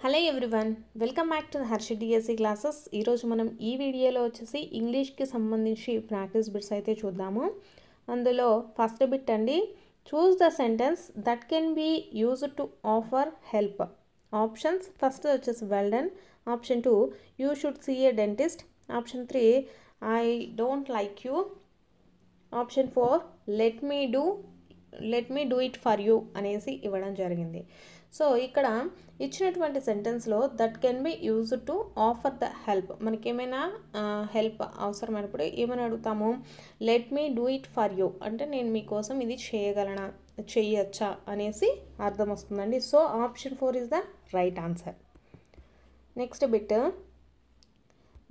Hello everyone, welcome back to Harsha DSC classes. ఈరోజు మనం ఈ వీడియోలో వచ్చేసి ఇంగ్లీష్కి సంబంధించి ప్రాక్టీస్ బిట్స్ అయితే చూద్దాము. అందులో ఫస్ట్ బిట్ అండి, choose the sentence that can be used to offer help. Options first వచ్చేసి well done, option 2 you should see a dentist, option 3 I don't like you, option 4 let me do it for you అనేసి ఇవ్వడం జరిగింది. So ఇక్కడ ఇచ్చినటువంటి సెంటెన్స్లో that can be used to offer the help, మనకి ఏమైనా help అవసరమైనప్పుడు ఏమైనా అడుగుతాము, let me do it for you అంటే నేను మీకోసం ఇది చేయొచ్చా అనేసి అర్థం వస్తుందండి. So option 4 is the right answer. Next bit,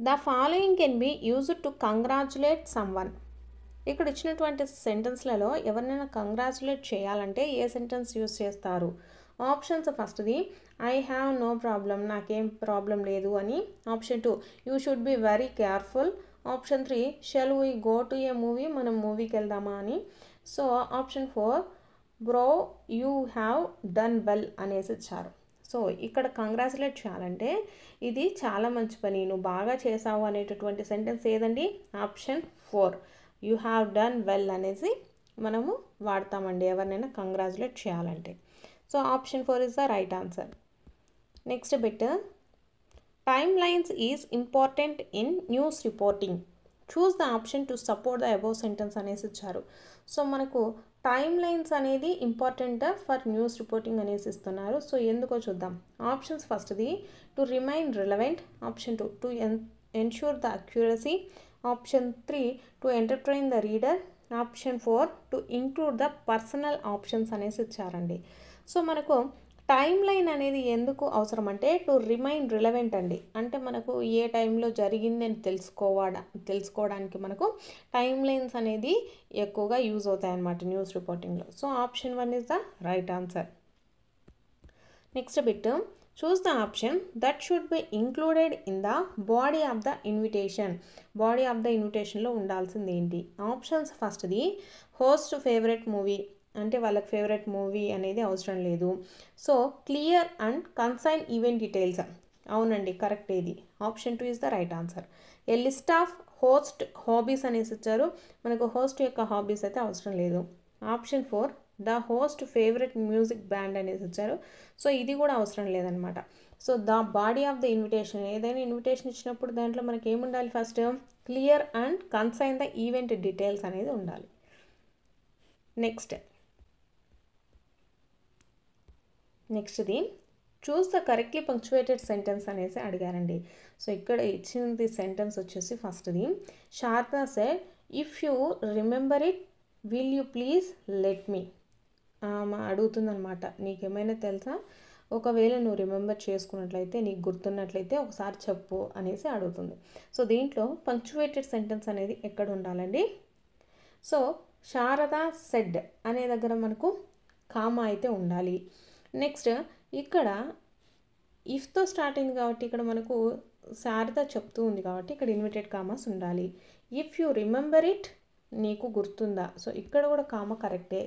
the following can be used to congratulate someone. ఇక్కడ ఇచ్చినటువంటి సెంటెన్స్లలో ఎవరినైనా కంగ్రాచులేట్ చేయాలంటే ఏ సెంటెన్స్ యూజ్ చేస్తారు? ఆప్షన్స్ ఫస్ట్ది ఐ హ్యావ్ నో ప్రాబ్లం, నాకేం ప్రాబ్లం లేదు అని, option 2 you should be very careful, option 3 shell we go to A movie, మనం మూవీకి వెళ్దామా అని. So option 4 bro you have done well అనేసి ఇచ్చారు. సో ఇక్కడ కంగ్రాచులేట్ చేయాలంటే ఇది చాలా మంచి పని, నువ్వు బాగా చేసావు అనేటటువంటి సెంటెన్స్ ఏదండి? Option 4 you have done well అనేసి మనము వాడతామండి ఎవరినైనా కంగ్రాచులేట్ చేయాలంటే. So option 4 is the right answer. Next bit, timelines is important in news reporting. Choose the option to support the above sentence అనేసి ఇచ్చారు. సో మనకు టైమ్ లైన్స్ అనేది important for news reporting అనేసి ఇస్తున్నారు. సో ఎందుకో చూద్దాం. Options ఫస్ట్ది to remain relevant, option 2 to ensure the accuracy, option 3 to entertain the reader, option 4 to include the personal options అనేసి ఇచ్చారండి. సో మనకు టైమ్ లైన్ అనేది ఎందుకు అవసరం అంటే టు రిమైన్ రిలవెంట్ అండి, అంటే మనకు ఏ టైంలో జరిగిందని తెలుసుకోవడానికి మనకు టైమ్ లైన్స్ అనేది ఎక్కువగా యూజ్ అవుతాయి అన్నమాట న్యూస్ రిపోర్టింగ్లో. So option 1 is the right answer. Next bit, choose the option that should be included in the body of the invitation. Body of the ఇన్విటేషన్లో ఉండాల్సింది ఏంటి? ఆప్షన్స్ ఫస్ట్ది హోస్ట్ ఫేవరెట్ మూవీ, అంటే వాళ్ళకి ఫేవరెట్ మూవీ అనేది అవసరం లేదు. So clear and consign event details, అవునండి కరెక్ట్ ఇది. Option 2 is the right answer. A list of host hobbies అనేసి ఇచ్చారు, మనకు హోస్ట్ యొక్క హాబీస్ అయితే అవసరం లేదు. Option 4 the host favourite music band అనేసి ఇచ్చారు, సో ఇది కూడా అవసరం లేదనమాట. So the body of the invitation, ఏదైనా ఇన్విటేషన్ ఇచ్చినప్పుడు దాంట్లో మనకి ఏముండాలి? First clear and consign the event details అనేది ఉండాలి. నెక్స్ట్ది చూస్ ద కరెక్ట్లీ పంక్చువేటెడ్ సెంటెన్స్ అనేసి అడిగారండి. సో ఇక్కడ ఇచ్చింది సెంటెన్స్ వచ్చేసి ఫస్ట్ది Sharada said if you remember it will you please let me. అడుగుతుందనమాట, నీకేమైనా తెలుసా, ఒకవేళ నువ్వు రిమెంబర్ చేసుకున్నట్లయితే, నీకు గుర్తున్నట్లయితే ఒకసారి చెప్పు అనేసి అడుగుతుంది. సో దీంట్లో పంక్చువేటెడ్ సెంటెన్స్ అనేది ఎక్కడ ఉండాలండి? సో శారదా సెడ్ అనే దగ్గర మనకు కామా అయితే ఉండాలి. నెక్స్ట్ ఇక్కడ ఇఫ్తో స్టార్ట్ అయింది కాబట్టి ఇక్కడ మనకు శారద చెప్తూ ఉంది కాబట్టి ఇక్కడ ఇన్వర్టెడ్ కామాస్ ఉండాలి. ఇఫ్ యూ రిమెంబర్ ఇట్, నీకు గుర్తుందా, సో ఇక్కడ కూడా కామా కరెక్టే.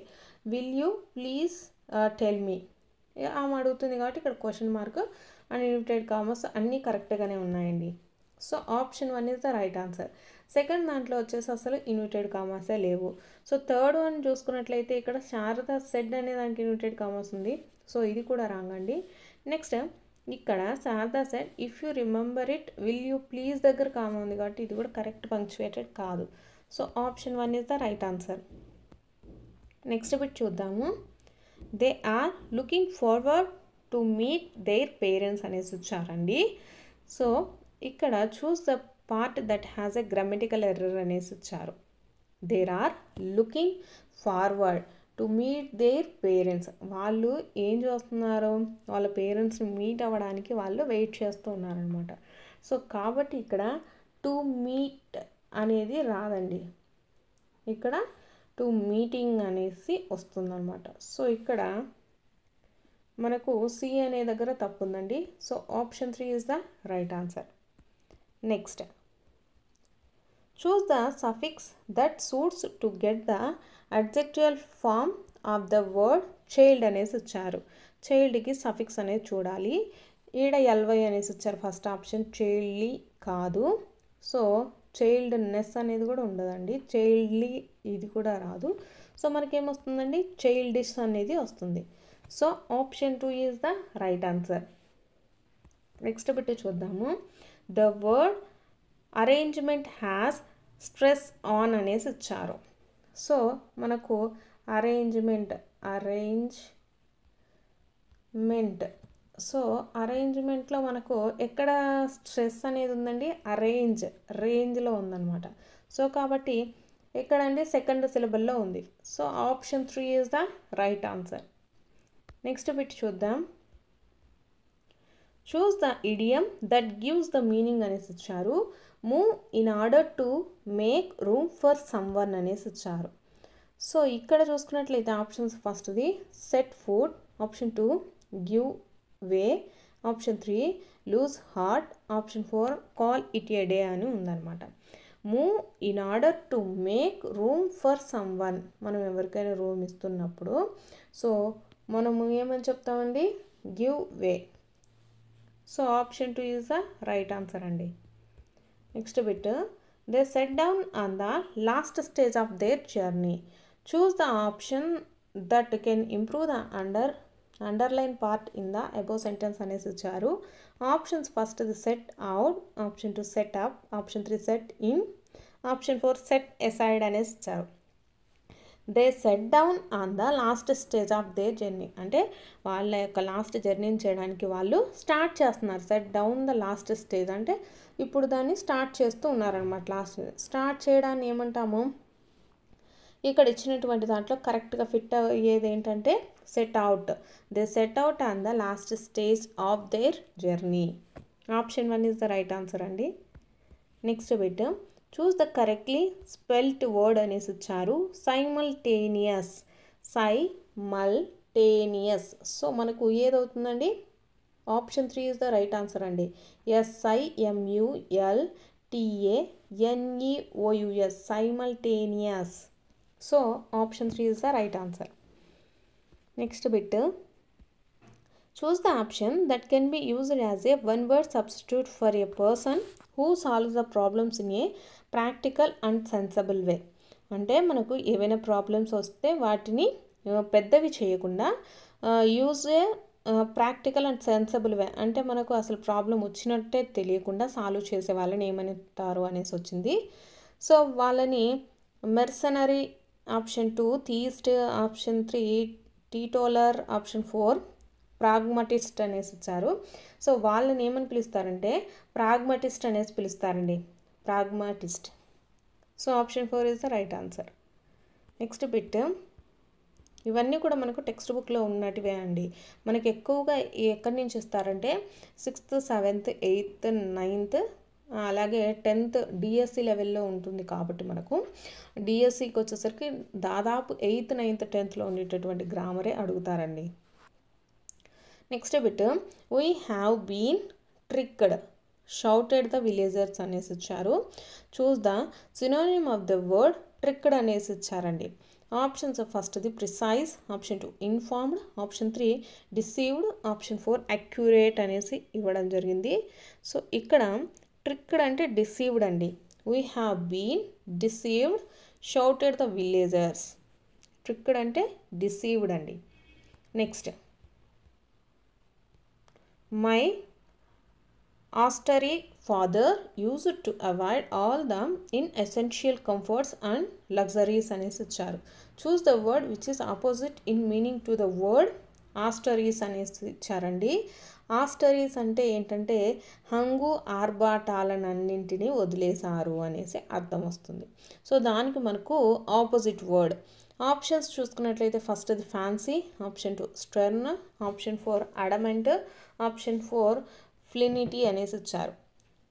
Will you please tell me, ఆమె అడుగుతుంది కాబట్టి ఇక్కడ question mark and inverted commas అన్నీ కరెక్ట్గానే ఉన్నాయండి. So option 1 is the right answer. Second దాంట్లో వచ్చేసి అసలు ఇన్వర్టెడ్ కామాసే లేవు. సో థర్డ్ వన్ చూసుకున్నట్లయితే ఇక్కడ శారదా సెడ్ అనే దానికి ఇన్వర్టెడ్ కామాస్ ఉంది, సో ఇది కూడా రాంగ్ అండి. నెక్స్ట్ ఇక్కడ Sharada said if you remember it will you please దగ్గర కామా ఉంది కాబట్టి ఇది కూడా కరెక్ట్ పంక్చువేటెడ్ కాదు. So option 1 is the right answer. Next bit చూద్దాము. They are looking forward to meet their parents అనేసి వచ్చారండి. సో ఇక్కడ choose the part that has a grammatical error అనేసి ఇచ్చారు. There are looking forward to meet their parents, వాళ్ళు ఏం చేస్తున్నారు, వాళ్ళ పేరెంట్స్ని మీట్ అవ్వడానికి వాళ్ళు వెయిట్ చేస్తూ ఉన్నారనమాట. సో కాబట్టి ఇక్కడ టు మీట్ అనేది రాదండి, ఇక్కడ టు మీటింగ్ అనేసి వస్తుందన్నమాట. సో ఇక్కడ మనకు సి అనే దగ్గర తప్పు ఉందండి. So option 3 is the right answer. Next choose the suffix that suits to get the adjectival form of the word child అనేసి ఇచ్చారు. చైల్డ్కి సఫిక్స్ అనేది చూడాలి. ఈడ ఎల్వై అనేసి ఇచ్చారు ఫస్ట్ ఆప్షన్, చైల్డ్లీ కాదు. సో చైల్డ్నెస్ అనేది కూడా ఉండదండి, చైల్డ్లీ ఇది కూడా రాదు. సో మనకేమొస్తుందండి, చైల్డిష్ అనేది వస్తుంది. So option 2 is the right answer. Next bit చూద్దాము. The word arrangement has stress on అనేసి ఇచ్చారు. సో మనకు అరేంజ్మెంట్ సో అరేంజ్మెంట్లో మనకు ఎక్కడ స్ట్రెస్ అనేది ఉందండి, రేంజ్లో ఉందన్నమాట. సో కాబట్టి ఎక్కడండి, సెకండ్ సిలబల్లో ఉంది. So option 3 is the right answer. Next bit చూద్దాం. Choose the idiom that gives the meaning అనేసి ఇచ్చారు. Move in order to make room for someone అనేసి ఇచ్చారు. సో ఇక్కడ చూసుకున్నట్లయితే ఆప్షన్స్ ఫస్ట్ది set foot, option 2 give way, option 3 lose heart, option 4 call it a day అని ఉందన్నమాట. Move in order to make room for someone, మనం ఎవరికైనా room ఇస్తున్నప్పుడు సో మనము ఏమని చెప్తామండి, give way. So option 2 is the right answer అండి. Next bit, they set down on the last stage of their journey. Choose the option that can improve the underline part in the above sentence అనేసి ఇచ్చారు. Options first ది set out, option 2 set up, option 3 set in, option 4 set aside అనేసి ఇచ్చారు. They set down on the last stage of their journey అంటే వాళ్ళ యొక్క last జర్నీని చేయడానికి వాళ్ళు స్టార్ట్ చేస్తున్నారు. Set down the last stage అంటే ఇప్పుడు దాన్ని స్టార్ట్ చేస్తూ ఉన్నారనమాట. లాస్ట్ స్టార్ట్ చేయడాన్ని ఏమంటాము, ఇక్కడ ఇచ్చినటువంటి దాంట్లో కరెక్ట్గా ఫిట్ అయ్యేది ఏంటంటే set out. They set out on the last stage of their journey. Option 1 is the right answer అండి. Next bit, choose the correctly spelt word అనేసి ఇచ్చారు. సైమల్టేనియస్. సో మనకు ఏదవుతుందండి, option 3 is the right answer అండి. SIMULTANEOUS simultaneous. So option 3 is the right answer. Next bit, choose the option that can be used as a one word substitute for a person who solves the problems in a practical and sensible way. అంటే మనకు ఏవైనా problems వస్తే వాటిని పెద్దవి చేయకుండా use a practical and sensible వే అంటే మనకు అసలు ప్రాబ్లం వచ్చినట్టే తెలియకుండా సాల్వ్ చేసే వాళ్ళని ఏమనిస్తారు అనేసి వచ్చింది. సో వాళ్ళని mercenary, option 2 theist, option 3 teetotaller, option 4 pragmatist అనేసి ఇచ్చారు. సో వాళ్ళని ఏమని పిలుస్తారంటే ప్రాగ్మటిస్ట్ అనేసి పిలుస్తారండి, pragmatist. So option 4 is the right answer. Next bit, ఇవన్నీ కూడా మనకు టెక్స్ట్ బుక్లో ఉన్నటివే అండి. మనకి ఎక్కువగా ఎక్కడి నుంచి ఇస్తారంటే 6th, 7th, 8th, 9th అలాగే 10th డిఎస్సి లెవెల్లో ఉంటుంది. కాబట్టి మనకు డిఎస్సికి వచ్చేసరికి దాదాపు 8th, 9th, 10thలో ఉండేటటువంటి గ్రామరే అడుగుతారండి. Next bit, we have been tricked, shouted the villagers అనేసి ఇచ్చారు. Choose the synonym of the word tricked అనేసి ఇచ్చారండి. ఆప్షన్స్ ఫస్ట్ది precise, option 2 informed, option 3 deceived, option 4 accurate అనేసి ఇవ్వడం జరిగింది. సో ఇక్కడ ట్రిక్డ్ అంటే డిసీవ్డ్ అండి. We have been deceived, shouted the villagers. Tricked అంటే డిసీవ్డ్ అండి. Next, my austere father used to avoid all the inessential comforts and luxuries అనేసి ఇచ్చారు. Choose the word which is opposite in meaning to the word austere is అనేసి ఇచ్చారండి. ఆస్టరీస్ అంటే ఏంటంటే హంగు ఆర్భాటాలన్నింటినీ వదిలేశారు అనేసి అర్థం వస్తుంది. సో దానికి మనకు ఆపోజిట్ వర్డ్ ఆప్షన్స్ చూసుకున్నట్లయితే ఫస్ట్ అది fancy, option 2 stern, option 4 adamant, option 4 ఫ్లినిటీ అనేసి ఇచ్చారు.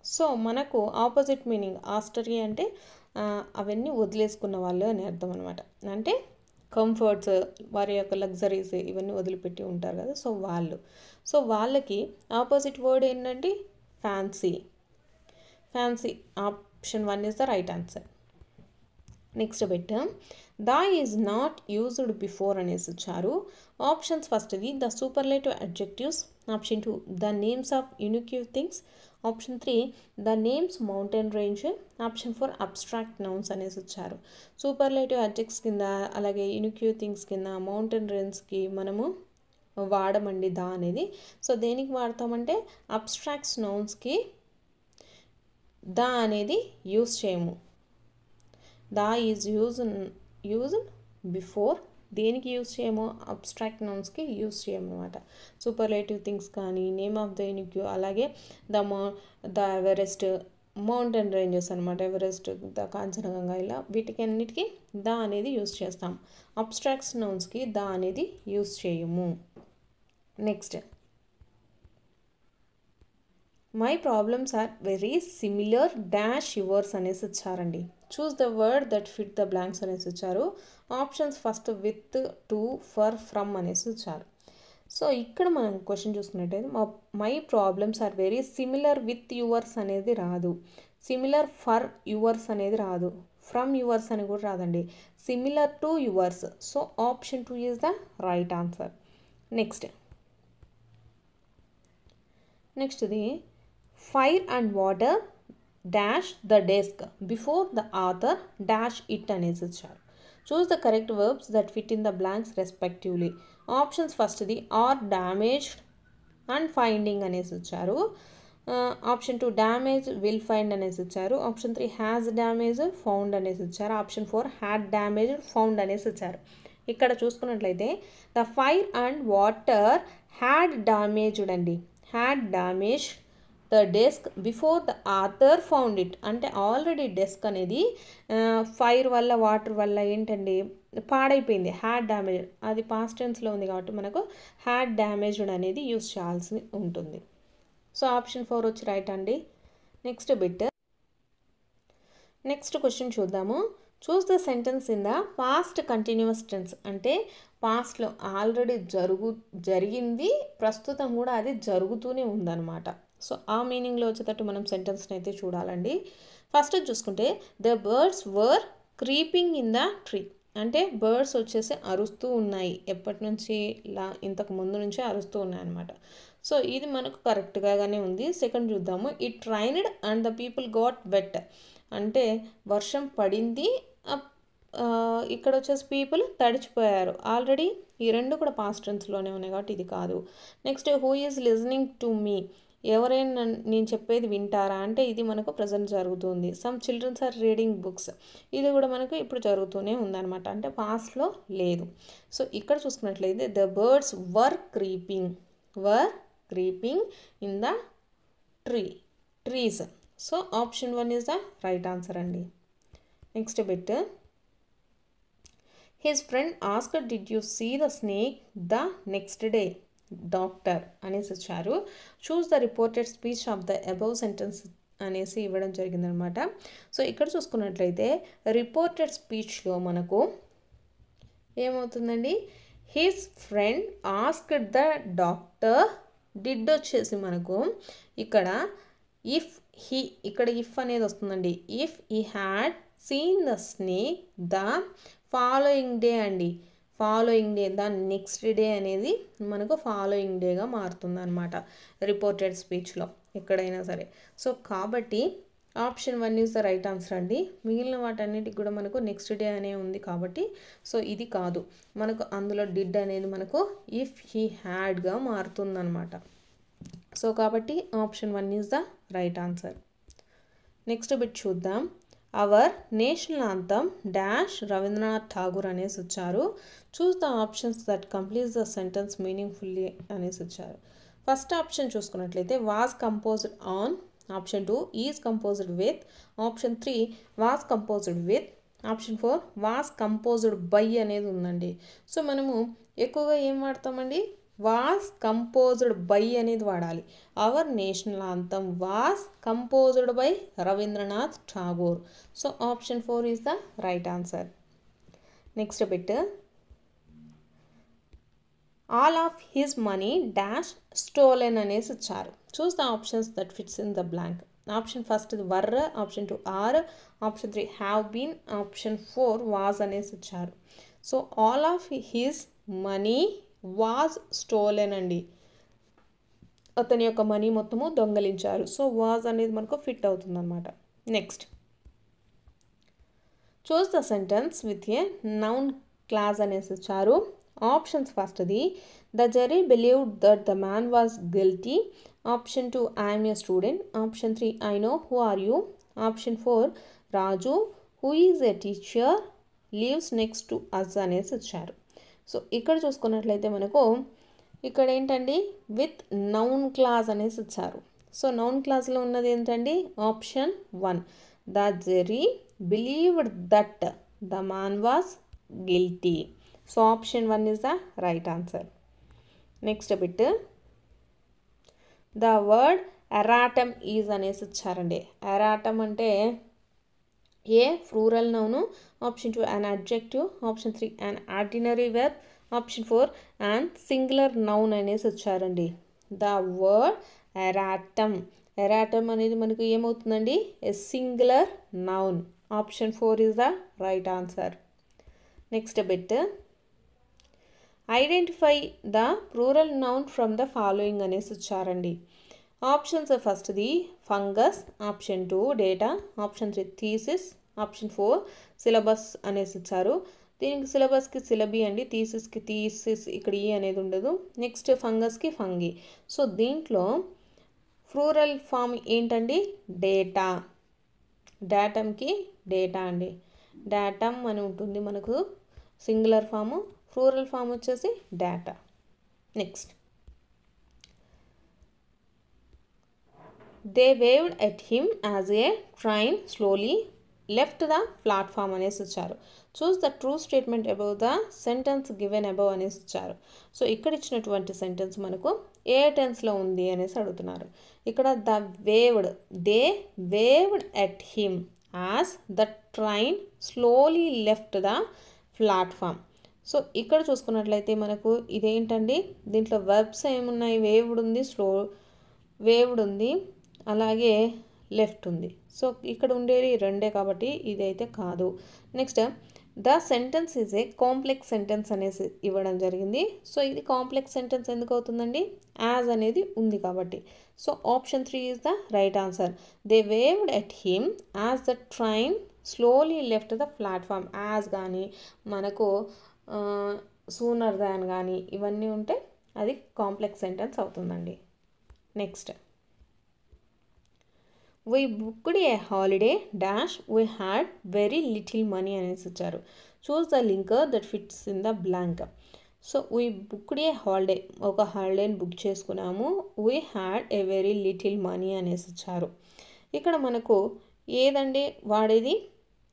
సో మనకు ఆపోజిట్ మీనింగ్ ఆస్టరీ అంటే అవన్నీ వదిలేసుకున్న వాళ్ళు అని అర్థం అనమాట. అంటే కంఫర్ట్స్, వారి యొక్క లగ్జరీస్ ఇవన్నీ వదిలిపెట్టి ఉంటారు కదా, సో వాళ్ళు. సో వాళ్ళకి ఆపోజిట్ వర్డ్ ఏంటంటే fancy. Option 1 is the right answer. Next bit the is not used before అనేసి ఇచ్చారు. ఆప్షన్స్ ఫస్ట్ది the superlative adjectives, option 2 the names of unique things, option 3 the names mountain range, option 4 abstract nouns అనేసి ఇచ్చారు. Superlative అడ్జెక్ట్స్ కింద అలాగే unique things కింద mountain రేంజ్కి మనము వాడమండి దా అనేది. సో దేనికి వాడతామంటే అబ్స్ట్రాక్ట్స్ నౌన్స్కి ద అనేది యూజ్ చేయము. ద ఈజ్ యూజ్డ్ బిఫోర్, దేనికి యూజ్ చేయము, అబ్స్ట్రాక్ట్ నౌన్స్కి యూజ్ చేయము అనమాట. సూపర్లేటివ్ థింగ్స్ కానీ నేమ్ ఆఫ్ ద యూనిక్, అలాగే ద ఎవరెస్ట్, మౌంటైన్ రేంజెస్ అనమాట, ఎవరెస్ట్, ద కాంచనగంగా, ఇలా వీటికి అన్నిటికీ ద అనేది యూజ్ చేస్తాం. అబ్స్ట్రాక్ట్స్ నౌన్స్కి ద అనేది యూజ్ చేయము. Next my problems are very similar dash yours అనేసి ఇచ్చారండి. Choose the word that fit the blanks అనేసి ఇచ్చారు. Options first with, to, for, from అనేసి ఇచ్చారు. సో ఇక్కడ మనం క్వశ్చన్ చూసుకున్నట్టయితే my problems are very similar with yours అనేది రాదు, సిమిలర్ ఫర్ యువర్స్ అనేది రాదు, ఫ్రమ్ యువర్స్ అని కూడా రాదండి, similar to yours. So option 2 is the right answer. నెక్స్ట్ది fire and water dash the desk before the author dash it అనేసి ఇచ్చారు. Choose the correct verbs that fit in the blanks respectively. Options ఫస్ట్ది are damaged and finding అనేసి ఇచ్చారు. Option 2 damage will find అనేసి ఇచ్చారు. Option 3 has damage found అనేసి ఇచ్చారు. Option 4 had damage found అనేసి ఇచ్చారు. ఇక్కడ చూసుకున్నట్లయితే the fire and water had damaged అండి, had damage the desk before the author found it. అంటే ఆల్రెడీ డెస్క్ అనేది ఫైర్ వల్ల వాటర్ వల్ల ఏంటండి పాడైపోయింది, హ్యాడ్ డ్యామేజ్, అది పాస్ట్ టెన్స్లో ఉంది కాబట్టి మనకు హ్యాడ్ డ్యామేజ్డ్ అనేది యూజ్ చేయాల్సి ఉంటుంది. సో ఆప్షన్ 4 వచ్చి రైట్ అండి. నెక్స్ట్ బిట్, నెక్స్ట్ క్వశ్చన్ చూద్దాము. Choose the sentence in the past continuous tense. అంటే పాస్ట్లో ఆల్రెడీ జరిగింది, ప్రస్తుతం కూడా అది జరుగుతూనే ఉందన్నమాట. సో ఆ మీనింగ్లో వచ్చేటట్టు మనం సెంటెన్స్ని అయితే చూడాలండి. ఫస్ట్ చూసుకుంటే the birds were creeping in the tree. అంటే బర్డ్స్ వచ్చేసి అరుస్తూ ఉన్నాయి, ఎప్పటి నుంచి ఇంతకు ముందు నుంచే అరుస్తూ ఉన్నాయి అనమాట. సో ఇది మనకు కరెక్ట్గానే ఉంది. సెకండ్ చూద్దాము. It rained and the people got wet. అంటే వర్షం పడింది, ఇక్కడ వచ్చేసి పీపుల్ తడిచిపోయారు. ఆల్రెడీ ఈ రెండు కూడా పాస్ట్ టెన్స్లోనే ఉన్నాయి కాబట్టి ఇది కాదు. Next who is listening to me. ఎవరైనా నేను చెప్పేది వింటారా అంటే ఇది మనకు ప్రజెంట్ జరుగుతుంది. Some childrens are reading books, ఇది కూడా మనకు ఇప్పుడు జరుగుతూనే ఉందన్నమాట, అంటే పాస్ట్లో లేదు. సో ఇక్కడ చూసుకున్నట్లయితే the birds were creeping in the trees. So option 1 is the right answer అండి. Next bit, his friend asked did you see the snake the next day doctor అనేసి ఇచ్చారు. Choose the reported speech of the above sentence అనేసి ఇవ్వడం జరిగిందనమాట. So ఇక్కడ చూసుకున్నట్లయితే reported స్పీచ్లో మనకు ఏమవుతుందండి, his friend asked the doctor, did వచ్చేసి మనకు ఇక్కడ ఇఫ్ అనేది వస్తుందండి. If he had seen the snake the following day అండి, following day, the next day అనేది మనకు ఫాలోయింగ్ డేగా మారుతుంది అనమాట రిపోర్టెడ్ స్పీచ్లో ఎక్కడైనా సరే. సో కాబట్టి option 1 is the right answer అండి. మిగిలిన వాటన్నిటికి కూడా మనకు నెక్స్ట్ డే అనే ఉంది కాబట్టి సో ఇది కాదు, మనకు అందులో డిడ్ అనేది మనకు ఇఫ్ హీ హ్యాడ్గా మారుతుందన్నమాట. సో కాబట్టి option 1 is the right answer. Next bit చూద్దాం. Our national anthem dash Rabindranath Tagore అనేసి వచ్చారు. Choose the options that completes the sentence meaningfully అనేసి వచ్చారు. ఫస్ట్ ఆప్షన్ చూసుకున్నట్లయితే was composed on, option 2 is composed with, option 3 was composed with, option 4 was composed by అనేది ఉందండి. So మనము ఎక్కువగా ఏం వాడతామండి, వాజ్ కంపోజ్డ్ బై అనేది వాడాలి. Our national anthem was composed by Rabindranath Tagore. So option 4 is the right answer. Next bit, all of his money dash stolen అనేసి ఇచ్చారు. Choose the options that fits in the blank. Option first were, option 2 are, option 3 have been, option 4 was అనేసి ఇచ్చారు. So all of his money was stolen అండి. అతని యొక్క money మొత్తము దొంగలించారు. So was అనేది మనకు ఫిట్ అవుతుంది అనమాట. Next choose the sentence with a noun clause అనేసి ఇచ్చారు. ఆప్షన్స్ ఫస్ట్ది the jury believed that the man was guilty, option 2 I'm a student, option 3 I know who are you, option 4 Raju who is a teacher lives next to us అనేసి ఇచ్చారు. So ఇక్కడ చూసుకున్నట్లయితే మనకు ఇక్కడ ఏంటండి విత్ నౌన్ క్లాస్ అనేసి ఇచ్చారు. So noun క్లాస్లో ఉన్నది ఏంటండి option 1 the jury believed that the man was guilty. So option 1 is the right answer. Next bit the word erratum is అనేసి ఇచ్చారండి. ఎరాటమ్ అంటే a plural noun, option 2 an adjective, option 3 an ordinary verb, option 4 an singular noun అనేసి వచ్చారండి. The word erratum, erratum అనేది మనకు ఏమవుతుందండి a singular noun. Option 4 is the right answer. Next bit identify the plural noun from the following అనేసి వచ్చారండి. Options ఫస్ట్ది fungus, option 2 data, option 3 thesis, option 4 syllabus అనేసి ఇచ్చారు. దీనికి సిలబస్కి సిలబీ అండి, థీసిస్కి థీసిస్ ఇక్కడ ఈ అనేది ఉండదు. నెక్స్ట్ ఫంగస్కి ఫంగి. సో దీంట్లో ప్లూరల్ ఫామ్ ఏంటండి డేటా, డాటమ్కి డేటా అండి. డాటమ్ అని ఉంటుంది మనకు సింగులర్ ఫాము, ప్లూరల్ ఫామ్ వచ్చేసి data. Next they waved at him as a train slowly left the platform అనేసి ఇచ్చారు. Choose the true statement above the sentence given above అనేసి ఇచ్చారు. సో ఇక్కడ ఇచ్చినటువంటి సెంటెన్స్ మనకు ఏ టెన్స్లో ఉంది అనేసి అడుగుతున్నారు. ఇక్కడ the waived, they waved at him as the train slowly left the platform. So ఇక్కడ చూసుకున్నట్లయితే మనకు ఇదేంటండి దీంట్లో వర్బ్స్ ఏమున్నాయి, వేవ్డ్ ఉంది, స్లో వేవ్డ్ ఉంది, అలాగే లెఫ్ట్ ఉంది. సో ఇక్కడ ఉండేది రెండే కాబట్టి ఇదైతే కాదు. Next the sentence is a complex sentence అనేసి ఇవ్వడం జరిగింది. సో ఇది కాంప్లెక్స్ సెంటెన్స్ ఎందుకు అవుతుందండి యాజ్ అనేది ఉంది కాబట్టి. So option 3 is the right answer. They waved at him as the train slowly left the platform. As కానీ మనకు సూనర్ దాన్ కానీ ఇవన్నీ ఉంటే అది కాంప్లెక్స్ సెంటెన్స్ అవుతుందండి. Next we booked a holiday dash we had very little money అనేసి ఇచ్చారు. Choose the link that fits in the blank. So we booked a holiday, ఒక హాలిడేని బుక్ చేసుకున్నాము. We had a very little money అనేసి ఇచ్చారు. ఇక్కడ మనకు ఏదండి వాడేది,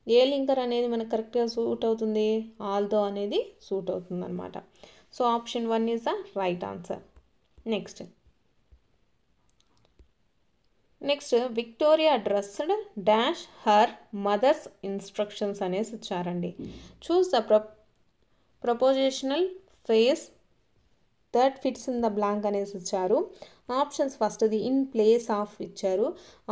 ఏ లింకర్ అనేది మనకు కరెక్ట్గా సూట్ అవుతుంది, ఆల్దో అనేది సూట్ అవుతుంది అనమాట. So option 1 is the right answer. Next Victoria dressed dash her mothers instructions అనేసి ఇచ్చారండి. Choose the prepositional phrase that fits in the blank అనేసి ఇచ్చారు. ఆప్షన్స్ ఫస్ట్ది ఇన్ ప్లేస్ ఆఫ్ ఇచ్చారు,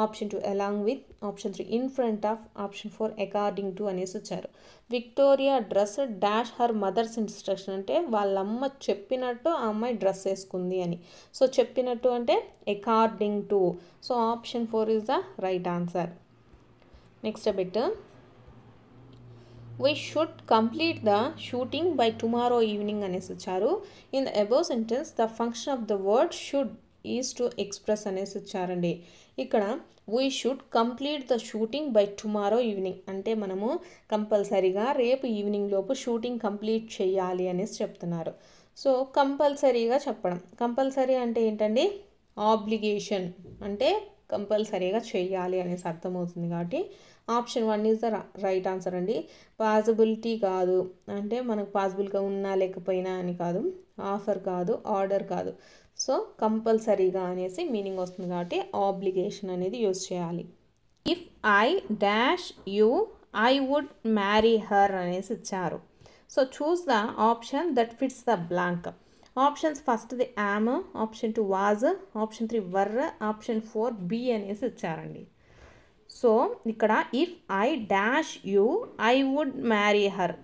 option 2 along with, option 3 in front of, option 4 according to అనేసి ఇచ్చారు. Victoria dress dash her mothers instruction అంటే వాళ్ళమ్మ చెప్పినట్టు ఆ అమ్మాయి డ్రెస్ వేసుకుంది అని. సో చెప్పినట్టు అంటే according to. So option 4 is the right answer. Next bit we should complete the shooting by tomorrow evening అనేసి ఇచ్చారు. In the above sentence the function of the word should is to express అనేసి ఇచ్చారండి. ఇక్కడ we should complete the shooting by tomorrow evening అంటే మనము కంపల్సరీగా రేపు evening లోపు షూటింగ్ కంప్లీట్ చేయాలి అనేసి చెప్తున్నారు. సో కంపల్సరీగా చెప్పడం, కంపల్సరీ అంటే ఏంటండి ఆబ్లిగేషన్ అంటే కంపల్సరీగా చేయాలి అనేసి అర్థమవుతుంది కాబట్టి option 1 is the right answer అండి. పాసిబిలిటీ కాదు అంటే మనకు పాసిబుల్గా ఉన్నా లేకపోయినా అని కాదు, ఆఫర్ కాదు, ఆర్డర్ కాదు. సో కంపల్సరీగా అనేసి మీనింగ్ వస్తుంది కాబట్టి ఆబ్లిగేషన్ అనేది యూజ్ చేయాలి. If I dash you I would marry her అనేసి ఇచ్చారు. So choose the option that fits the blank. Options ఫస్ట్ది am, option 2 was, option 3 were, option 4 be అనేసి ఇచ్చారండి. సో ఇక్కడ if I dash you I would marry her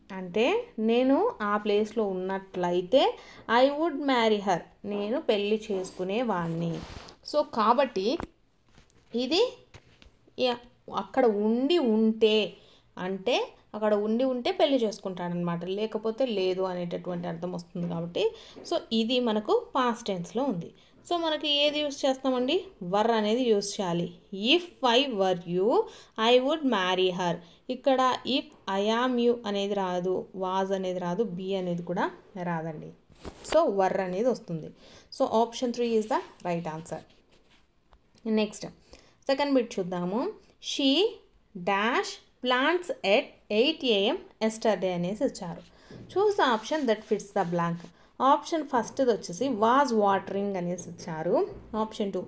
అంటే నేను ఆ ప్లేస్లో ఉన్నట్లయితే ఐ వుడ్ మ్యారీ హర్, నేను పెళ్ళి చేసుకునేవాడిని. సో కాబట్టి ఇది అక్కడ ఉండి ఉంటే అంటే అక్కడ ఉండి ఉంటే పెళ్లి చేసుకుంటాడనమాట, లేకపోతే లేదు అనేటటువంటి అర్థం వస్తుంది కాబట్టి సో ఇది మనకు పాస్ట్ టెన్స్లో ఉంది. సో మనకి ఏది యూస్ చేస్తామండి, వర్ అనేది యూస్ చేయాలి. If I were you I would marry her. ఇక్కడ ఇఫ్ ఐ యామ్ యూ అనేది రాదు, వాజ్ అనేది రాదు, బీ అనేది కూడా రాదండి. సో వర్ అనేది వస్తుంది. So option 3 is the right answer. Next second bit చూద్దాము. She dash plants at 8 AM yesterday అనేసి ఇచ్చారు. Choose the option that fits the blank. Option first వచ్చేసి వాజ్ వాటరింగ్ అనేసి ఇచ్చారు. Option 2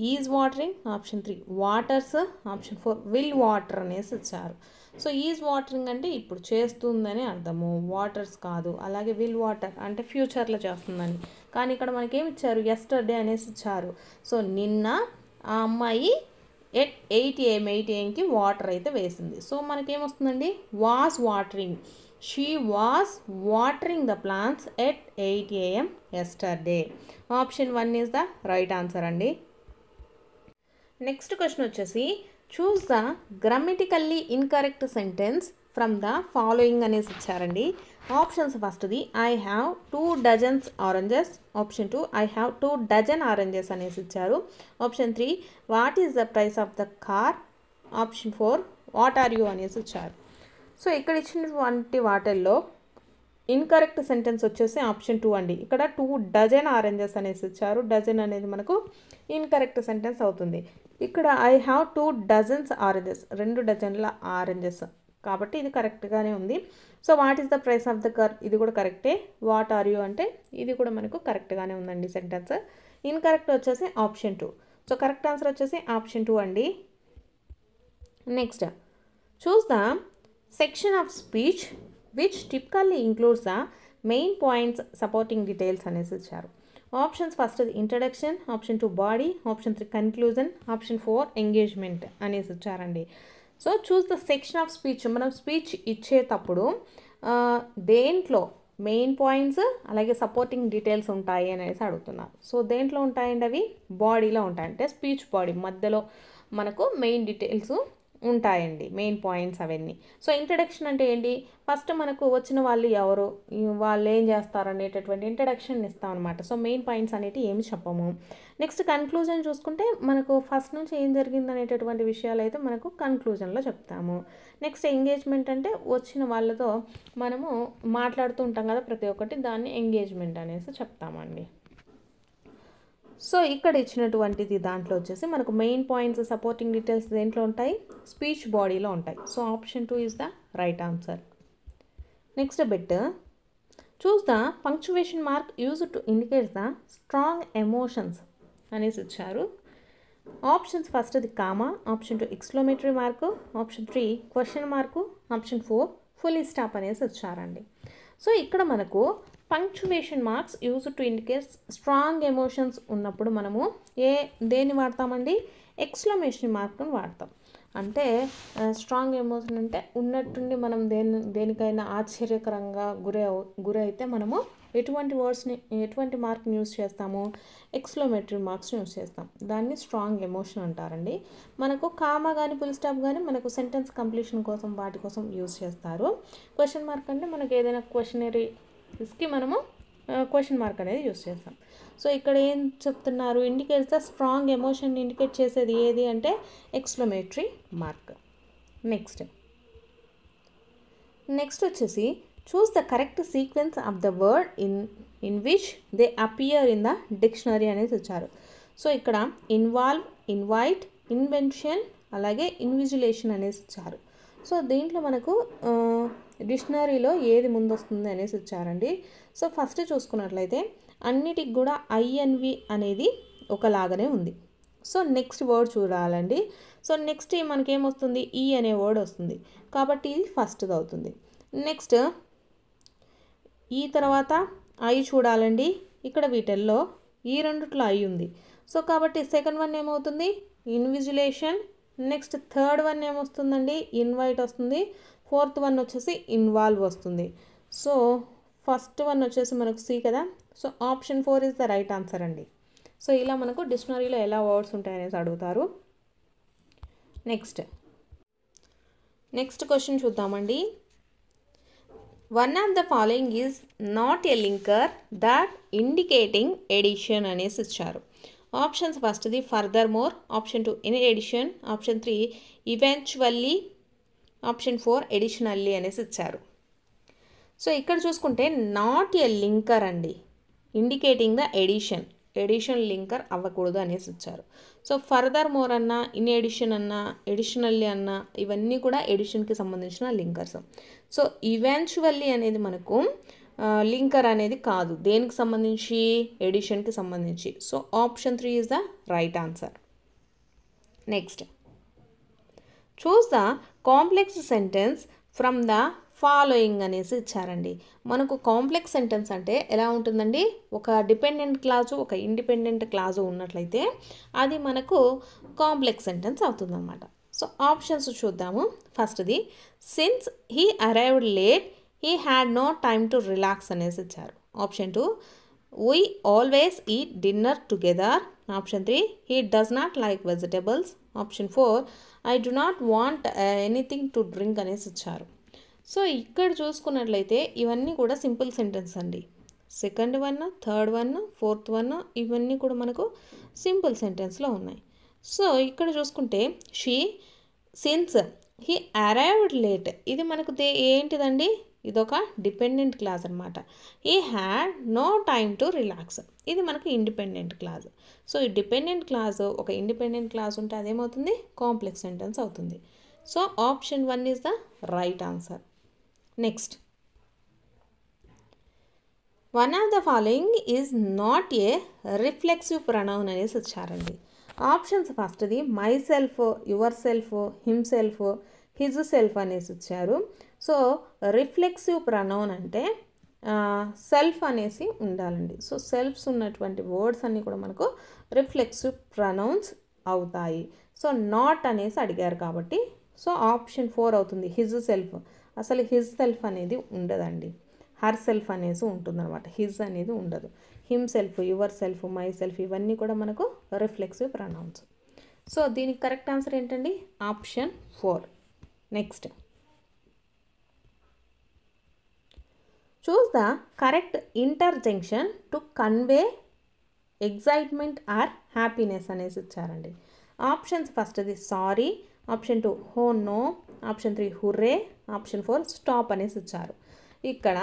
is watering. Option 3 waters. Option 4 will water అనేసి ఇచ్చారు. So is watering అంటే ఇప్పుడు చేస్తుందని అర్థము, వాటర్స్ కాదు. అలాగే విల్ వాటర్ అంటే ఫ్యూచర్లో చేస్తుందని. కానీ ఇక్కడ మనకేమి ఇచ్చారు, ఎస్టర్డే అనేసి ఇచ్చారు. సో నిన్న ఆ అమ్మాయి 8 AM వాటర్ అయితే వేసింది. సో మనకేమొస్తుందండి, was watering. She was watering the plants at 8 AM yesterday. Option 1 is the right answer అండి. నెక్స్ట్ క్వశ్చన్ వచ్చేసి choose the grammatically incorrect sentence from the following అనేసి ఇచ్చారండి. ఆప్షన్స్ ఫస్ట్ది I have 2 dozens oranges. Option 2 I have 2 dozen oranges అనేసి ఇచ్చారు. Option 3 what is the price of the car. Option 4 what are you అనేసి ఇచ్చారు. So ఇక్కడ ఇచ్చినటువంటి వాటిల్లో ఇన్కరెక్ట్ సెంటెన్స్ వచ్చేసి ఆప్షన్ 2 అండి. ఇక్కడ 2 డజన్ ఆరెంజెస్ అనేసి ఇచ్చారు. డజన్ అనేది మనకు ఇన్కరెక్ట్ సెంటెన్స్ అవుతుంది. ఇక్కడ ఐ హ్యావ్ 2 డజన్స్ ఆరెంజెస్, 2 డజన్ల ఆరెంజెస్, కాబట్టి ఇది కరెక్ట్గానే ఉంది. So what is the price of the car, ఇది కూడా కరెక్టే. వాట్ ఆర్ యూ అంటే ఇది కూడా మనకు కరెక్ట్గానే ఉందండి సెంటెన్స్. ఇన్కరెక్ట్ వచ్చేసి ఆప్షన్ 2. సో కరెక్ట్ ఆన్సర్ వచ్చేసి ఆప్షన్ 2 అండి. Next choose the section of speech which typically includes the main points supporting details అనేసి ఇచ్చారు. Options first introduction. Option 2 body. Option 3 conclusion. Option 4 engagement అనేసి ఇచ్చారండి. So choose the section of speech. మనం speech ఇచ్చేటప్పుడు దేంట్లో main points అలాగే supporting details ఉంటాయి అనేసి అడుగుతున్నారు. సో దేంట్లో ఉంటాయండి అవి, బాడీలో ఉంటాయి. అంటే స్పీచ్ బాడీ మధ్యలో మనకు మెయిన్ డీటెయిల్స్ ఉంటాయండి, మెయిన్ పాయింట్స్ అవన్నీ. సో ఇంట్రడక్షన్ అంటే ఏంటి, ఫస్ట్ మనకు వచ్చిన వాళ్ళు ఎవరు, వాళ్ళు ఏం చేస్తారు అనేటటువంటి ఇంట్రడక్షన్ ఇస్తాం అనమాట. సో మెయిన్ పాయింట్స్ అనేవి ఏమి చెప్పము. నెక్స్ట్ కన్క్లూజన్ చూసుకుంటే మనకు ఫస్ట్ నుంచి ఏం జరిగింది అనేటటువంటి విషయాలు అయితే మనకు కన్క్లూజన్లో చెప్తాము. నెక్స్ట్ ఎంగేజ్మెంట్ అంటే వచ్చిన వాళ్ళతో మనము మాట్లాడుతూ ఉంటాం కదా ప్రతి ఒక్కటి, దాన్ని ఎంగేజ్మెంట్ అనేసి చెప్తామండి. సో ఇక్కడ ఇచ్చినటువంటిది దాంట్లో వచ్చేసి మనకు మెయిన్ పాయింట్స్ సపోర్టింగ్ డీటెయిల్స్ దేంట్లో ఉంటాయి, స్పీచ్ బాడీలో ఉంటాయి. So option 2 is the right answer. Next bit choose the punctuation mark use to indicate the strong emotions అనేసి ఇచ్చారు. ఆప్షన్స్ ఫస్ట్ది comma. Option 2 exclamatory mark. Option 3 question mark. Option 4 full stop అనేసి ఇచ్చారండి. So ఇక్కడ మనకు punctuation marks use to indicate strong emotions ఉన్నప్పుడు మనము దేన్ని వాడతామండి, ఎక్స్క్లమేషన్ మార్క్ను వాడతాం. అంటే స్ట్రాంగ్ ఎమోషన్ అంటే ఉన్నట్టుండి మనం దేనికైనా ఆశ్చర్యకరంగా గురైతే మనము ఎటువంటి మార్క్ని యూజ్ చేస్తాము, ఎక్స్క్లమేటరీ మార్క్స్ని యూజ్ చేస్తాం. దాన్ని స్ట్రాంగ్ ఎమోషన్ అంటారండి. మనకు కామా కానీ ఫుల్ స్టాప్ కానీ మనకు సెంటెన్స్ కంప్లీషన్ కోసం వాటి కోసం యూజ్ చేస్తారు. క్వశ్చన్ మార్క్ అంటే మనకు ఏదైనా క్వశ్చనరీస్కి మనము క్వశ్చన్ మార్క్ అనేది యూజ్ చేస్తాం. సో ఇక్కడ ఏం చెప్తున్నారు, indicates the strong emotion indicate చేసేది ఏది అంటే ఎక్స్క్లమేటరీ మార్క్. నెక్స్ట్ వచ్చేసి choose the correct sequence of the word in which they appear in the dictionary అనేది ఇచ్చారు. సో ఇక్కడ ఇన్వాల్వ్, ఇన్వైట్, ఇన్వెన్షన్ అలాగే ఇన్విజిలేషన్ అనేసి ఇచ్చారు. సో దీంట్లో మనకు డిక్షనరీలో ఏది ముందు వస్తుంది అనేసి ఇచ్చారండి. సో ఫస్ట్ చూసుకున్నట్లయితే అన్నిటికి కూడా ఐఎన్వి అనేది ఒకలాగానే ఉంది. సో నెక్స్ట్ వర్డ్ చూడాలండి. సో నెక్స్ట్ మనకేమొస్తుంది, ఈ అనే వర్డ్ వస్తుంది కాబట్టి ఇది ఫస్ట్ది అవుతుంది. నెక్స్ట్ ఈ తర్వాత ఐ చూడాలండి. ఇక్కడ వీటిల్లో ఈ రెండిట్లో ఐ ఉంది. సో కాబట్టి సెకండ్ వన్ ఏమవుతుంది, ఇన్విజిలేషన్. నెక్స్ట్ థర్డ్ వన్ ఏమొస్తుందండి, ఇన్వైట్ వస్తుంది. ఫోర్త్ వన్ వచ్చేసి ఇన్వాల్వ్ వస్తుంది. సో ఫస్ట్ వన్ వచ్చేసి మనకు సి కదా. So option 4 is the right answer అండి. సో ఇలా మనకు డిక్షనరీలో ఎలా వర్డ్స్ ఉంటాయనేసి అడుగుతారు. నెక్స్ట్ క్వశ్చన్ చూద్దామండి. One of the following is not a linker that indicating addition అనేసి ఇచ్చారు. ఆప్షన్స్ ఫస్ట్ది further more, option 2 in addition, option 3 eventually, option 4 additionally అనేసి ఇచ్చారు. సో ఇక్కడ చూసుకుంటే నాట్ ఎ లింకర్ అండి, ఇండికేటింగ్ ద ఎడిషన్ లింకర్ అవ్వకూడదు అనేసి ఇచ్చారు. సో ఫర్దర్ మోర్ అన్నా, ఇన్ ఎడిషన్ అన్నా, ఎడిషనల్లీ అన్నా ఇవన్నీ కూడా ఎడిషన్కి సంబంధించిన లింకర్స్. సో ఈవెంచువల్లీ అనేది మనకు లింకర్ అనేది కాదు, దేనికి సంబంధించి, ఎడిషన్కి సంబంధించి. So option 3 is the right answer. Next choose the complex sentence from the following అనేసి ఇచ్చారండి. మనకు కాంప్లెక్స్ సెంటెన్స్ అంటే ఎలా ఉంటుందండి, ఒక డిపెండెంట్ క్లాజు, ఒక ఇండిపెండెంట్ క్లాజు ఉన్నట్లయితే అది మనకు కాంప్లెక్స్ సెంటెన్స్ అవుతుందన్నమాట. సో ఆప్షన్స్ చూద్దాము. ఫస్ట్ది since he arrived late he had no time to relax అనేసి ఇచ్చారు. Option 2 we always eat dinner together, option 3 he does not like vegetables, option 4 I do not want anything to drink అనేసి ఇచ్చారు. So ఇక్కడ చూసుకున్నట్లయితే ఇవన్నీ కూడా simple sentence అండి. Second one, third one, fourth one ఇవన్నీ కూడా మనకు సింపుల్ సెంటెన్స్లో ఉన్నాయి. సో ఇక్కడ చూసుకుంటే సిన్స్ హీ అరైవ్డ్ లేట్ ఇది మనకు ఏంటిదండి, ఇదొక డిపెండెంట్ క్లాజ్ అనమాట. He had no time to relax ఇది మనకు ఇండిపెండెంట్ క్లాజ్. సో ఈ డిపెండెంట్ క్లాజ్ ఒక ఇండిపెండెంట్ క్లాజ్ ఉంటే అదేమవుతుంది, కాంప్లెక్స్ సెంటెన్స్ అవుతుంది. So option 1 is the right answer. Next one of the following is not a reflexive pronoun అనేసి వచ్చారండి. Options ఫస్ట్ది myself, yourself, himself, his self అనేసి ఇచ్చారు. So reflexive pronoun అంటే self అనేసి ఉండాలండి. So selves ఉన్నటువంటి words అన్నీ కూడా మనకు రిఫ్లెక్సివ్ ప్రొనౌన్స్ అవుతాయి. సో నాట్ అనేసి అడిగారు కాబట్టి సో ఆప్షన్ 4 అవుతుంది, హిజ్ సెల్ఫ్. అసలు హిజ్ సెల్ఫ్ అనేది ఉండదండి, హర్ సెల్ఫ్ అనేసి ఉంటుందన్నమాట, హిజ్ అనేది ఉండదు. Himself, yourself, myself ఇవన్నీ కూడా మనకు రిఫ్లెక్సివ్ ప్రొనౌన్స్. సో దీనికి కరెక్ట్ ఆన్సర్ ఏంటండి, option 4. Next choose the correct interjection to convey excitement or happiness అనేసి ఇచ్చారండి. ఆప్షన్స్ ఫస్ట్ది sorry, option 2 oh no, option 3 hurray, option 4 stop అనేసి ఇచ్చారు. ఇక్కడ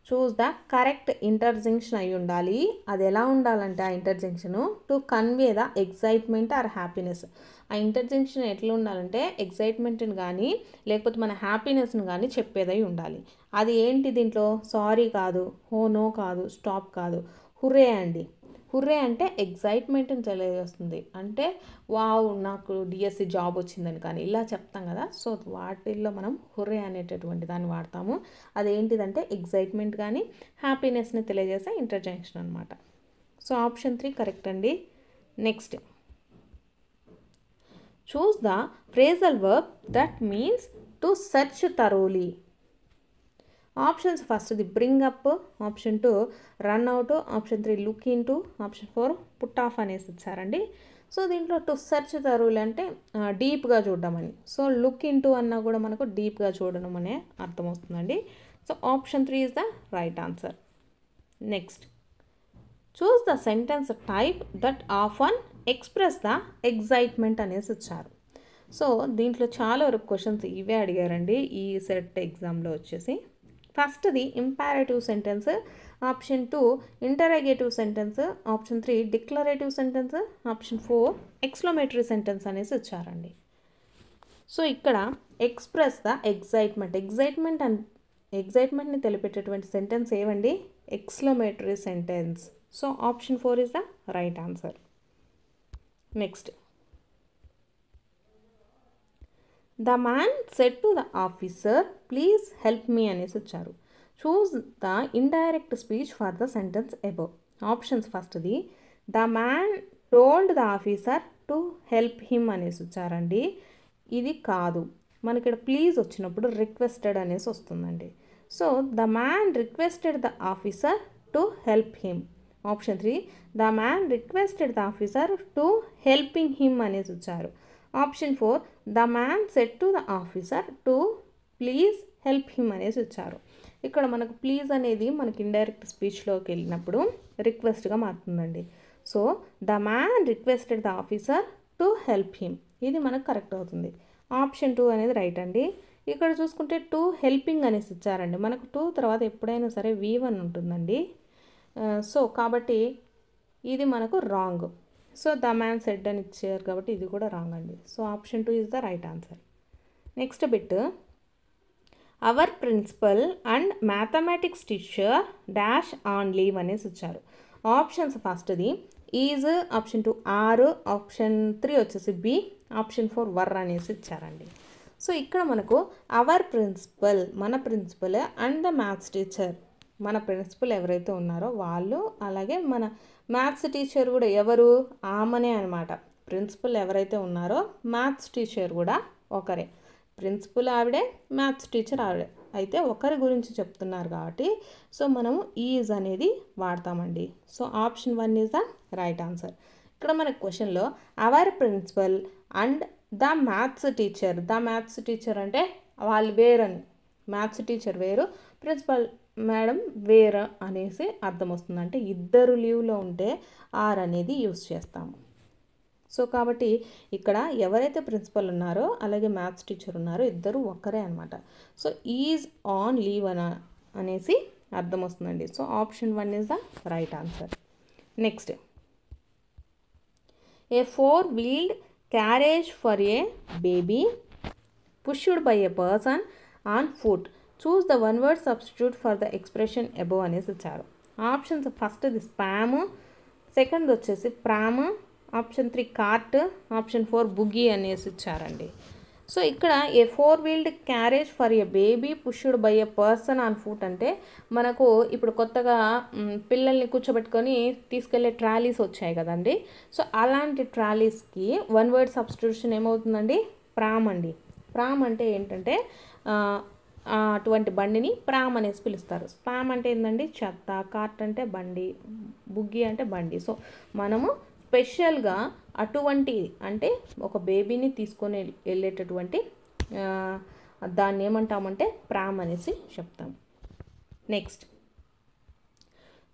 చూస్ ద కరెక్ట్ ఇంటర్జంక్షన్ అయి ఉండాలి. అది ఎలా ఉండాలంటే ఆ interjection to convey the excitement or happiness. ఆ ఇంటర్జంక్షన్ ఎట్లా ఉండాలంటే ఎగ్జైట్మెంట్ని కానీ లేకపోతే మన హ్యాపీనెస్ని కానీ చెప్పేదై ఉండాలి. అది ఏంటి దీంట్లో, సారీ కాదు, హో నో కాదు, స్టాప్ కాదు, హుర్రే అండి. హుర్రే అంటే ఎగ్జైట్మెంట్ని తెలియజేస్తుంది, అంటే వావ్ నాకు డిఎస్సి జాబ్ వచ్చిందని కానీ ఇలా చెప్తాం కదా. సో వాటిల్లో మనం హుర్రే అనేటటువంటి దాన్ని వాడతాము. అదేంటిదంటే ఎగ్జైట్మెంట్ కానీ హ్యాపీనెస్ని తెలియజేసే ఇంటర్జంక్షన్ అనమాట. సో ఆప్షన్ 3 కరెక్ట్ అండి. Next choose the phrasal verb that means to search thoroughly. Options ఫస్ట్ది bring up, option 2 run out, option 3 look into, option 4 put off అనేసి ఇచ్చారండి. సో దీంట్లో టు సెర్చ్ థరోలీ అంటే డీప్గా చూడడం. So look in to అన్నా కూడా మనకు డీప్గా చూడడం అనే అర్థం వస్తుందండి. So option 3 is the right answer. Next choose the sentence type that often express the excitement అనేసి ఇచ్చారు. సో దీంట్లో చాలా వరకు క్వశ్చన్స్ ఇవే అడిగారండి ఈ సెట్ ఎగ్జామ్లో వచ్చేసి. ఫస్ట్ది imperative sentence, option 2 interrogative sentence, option 3 declarative sentence, option 4 exclamatory sentence అనేసి ఇచ్చారండి. సో ఇక్కడ ఎక్స్ప్రెస్ ద ఎగ్జైట్మెంట్ని తెలిపేటటువంటి సెంటెన్స్ ఏవండి, exclamatory sentence. So option 4 is the right answer. Next the man said to the officer please help me అనేసి వచ్చారు. Choose the indirect speech for the sentence above. Options ఫస్ట్ది the man told the officer to help him అనేసి వచ్చారండి. ఇది కాదు. మనకి ఇక్కడ please వచ్చినప్పుడు రిక్వెస్టెడ్ అనేసి వస్తుందండి. So the man requested the officer to help him. Option 3 the man requested the officer to helping him అనేసి వచ్చారు. Option 4 the man said to the officer to please help him అనేసి వచ్చారు. ఇక్కడ మనకు please అనేది మనకి ఇండైరెక్ట్ స్పీచ్లోకి వెళ్ళినప్పుడు రిక్వెస్ట్గా మారుతుందండి. So the man requested the officer to help him, ఇది మనకు కరెక్ట్ అవుతుంది. ఆప్షన్ 2 అనేది రైట్ అండి. ఇక్కడ చూసుకుంటే టు హెల్పింగ్ అనేసి ఇచ్చారండి. మనకు 2 తర్వాత ఎప్పుడైనా సరే V1 ఉంటుందండి. సో కాబట్టి ఇది మనకు wrong. So the man said అని ఇచ్చారు కాబట్టి ఇది కూడా రాంగ్ అండి. So option 2 is the right answer. Next bit, our principal and mathematics teacher dash on leave అనేసి ఇచ్చారు. ఆప్షన్స్ ఫస్ట్ది ఈజ్, ఆప్షన్ 2 ఆర్, ఆప్షన్ 3 వచ్చేసి బి, ఆప్షన్ 4 వర్ అనేసి ఇచ్చారండి. సో ఇక్కడ మనకు అవర్ ప్రిన్సిపల్ మన principal and the maths teacher మన ప్రిన్సిపల్ ఎవరైతే ఉన్నారో వాళ్ళు, అలాగే మన మ్యాథ్స్ టీచర్ కూడా ఎవరు, ఆమెనే అనమాట. ప్రిన్సిపల్ ఎవరైతే ఉన్నారో మ్యాథ్స్ టీచర్ కూడా ఒకరే. ప్రిన్సిపల్ ఆవిడే, మ్యాథ్స్ టీచర్ ఆవిడే, అయితే ఒకరి గురించి చెప్తున్నారు కాబట్టి సో మనము ఈజ్ అనేది వాడతామండి. So option 1 is the right answer. ఇక్కడ మన క్వశ్చన్లో our principal and the maths teacher, the maths teacher అంటే వాళ్ళు వేరని, మ్యాథ్స్ టీచర్ వేరు, ప్రిన్సిపల్ మేడం వేరు అనేసి అర్థం వస్తుంది. అంటే ఇద్దరు లీవ్లో ఉంటే ఆర్ అనేది యూస్ చేస్తాము. సో కాబట్టి ఇక్కడ ఎవరైతే ప్రిన్సిపల్ ఉన్నారో అలాగే మ్యాథ్స్ టీచర్ ఉన్నారో ఇద్దరు ఒక్కరే అనమాట. సో ఈజ్ ఆన్ లీవ్ అనేసి అర్థం వస్తుందండి. So option 1 is the right answer. Next, A 4-wheeled carriage for a baby pushed by a person on foot. Choose the one word substitute for the expression above అనేసి ఇచ్చారు. Options first the spam, second వచ్చేసి pram, option 3 cart, option 4 buggy అనేసి ఇచ్చారండి. So ఇక్కడ ఏ 4-wheeled carriage for a baby pushed by a person on foot అంటే మనకు ఇప్పుడు కొత్తగా పిల్లల్ని కూర్చోబెట్టుకొని తీసుకెళ్లే ట్రాలీస్ వచ్చాయి కదండి. సో అలాంటి ట్రాలీస్కి వన్ వర్డ్ సబ్స్టిట్యూషన్ ఏమవుతుందండి, ప్రామ్ అండి. ప్రామ్ అంటే ఏంటంటే అటువంటి బండిని ప్రామ్ అనేసి పిలుస్తారు. స్పామ్ అంటే ఏంటండి, చెత్త, కార్ట్ అంటే బండి, బుగ్గీ అంటే బండి. సో మనము స్పెషల్గా అటువంటి అంటే ఒక బేబీని తీసుకొని వెళ్ళేటటువంటి దాన్ని ఏమంటామంటే ప్రామ్ అనేసి చెప్తాం. Next,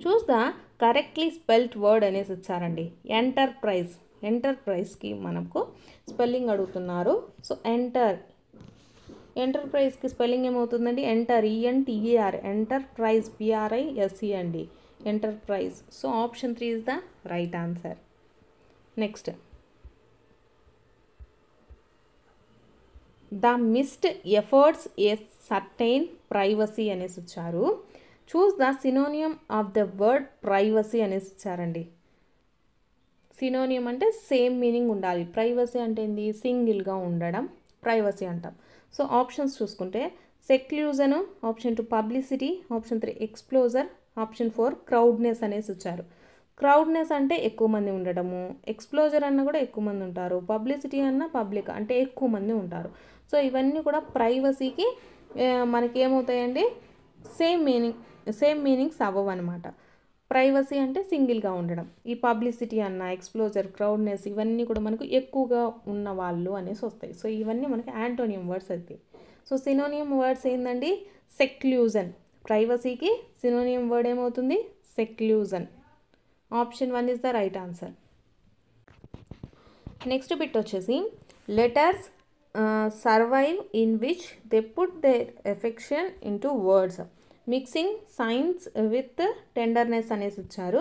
choose the correctly spelled word అనేసి ఇచ్చారండి. ఎంటర్ప్రైజ్, ఎంటర్ప్రైజ్కి మనకు స్పెల్లింగ్ అడుగుతున్నారు. సో ఎంటర్ప్రైజ్కి స్పెల్లింగ్ ఏమవుతుందండి, ఎంటర్, ENTER, ఎంటర్ప్రైజ్, PRISE అండి, enterprise. So option 3 is the right answer. Next, the missed efforts a certain privacy అనేసి ఇచ్చారు. Choose the synonym of the word privacy అనేసి ఇచ్చారండి. సినోనియం అంటే సేమ్ మీనింగ్ ఉండాలి. ప్రైవసీ అంటే ఏంది, సింగిల్గా ఉండడం ప్రైవసీ అంటాం. సో ఆప్షన్స్ చూసుకుంటే seclusion, option 2 publicity, option 3 ఎక్స్ప్లోజర్, option 4 క్రౌడ్నెస్ అనేసి వచ్చారు. క్రౌడ్నెస్ అంటే ఎక్కువ మంది ఉండడము, ఎక్స్ప్లోజర్ అన్న కూడా ఎక్కువ మంది ఉంటారు, పబ్లిసిటీ అన్న పబ్లిక్ అంటే ఎక్కువ మంది ఉంటారు. సో ఇవన్నీ కూడా ప్రైవసీకి మనకి ఏమవుతాయండి, సేమ్ మీనింగ్స్ అవ్వవు అనమాట. ప్రైవసీ అంటే సింగిల్గా ఉండడం, ఈ పబ్లిసిటీ అన్న, ఎక్స్ప్లోజర్, క్రౌడ్నెస్ ఇవన్నీ కూడా మనకు ఎక్కువగా ఉన్న వాళ్ళు అనేసి వస్తాయి. సో ఇవన్నీ మనకి యాంటోనియం వర్డ్స్ అవుతాయి. సో సినోనియం వర్డ్స్ ఏంటండి, సెక్లూజన్. ప్రైవసీకి సినోనియం వర్డ్ ఏమవుతుంది, seclusion. Option 1 is the right answer. Next bit వచ్చేసి letters survive in which they put their affection into words mixing signs with tenderness అనేసి ఇచ్చారు.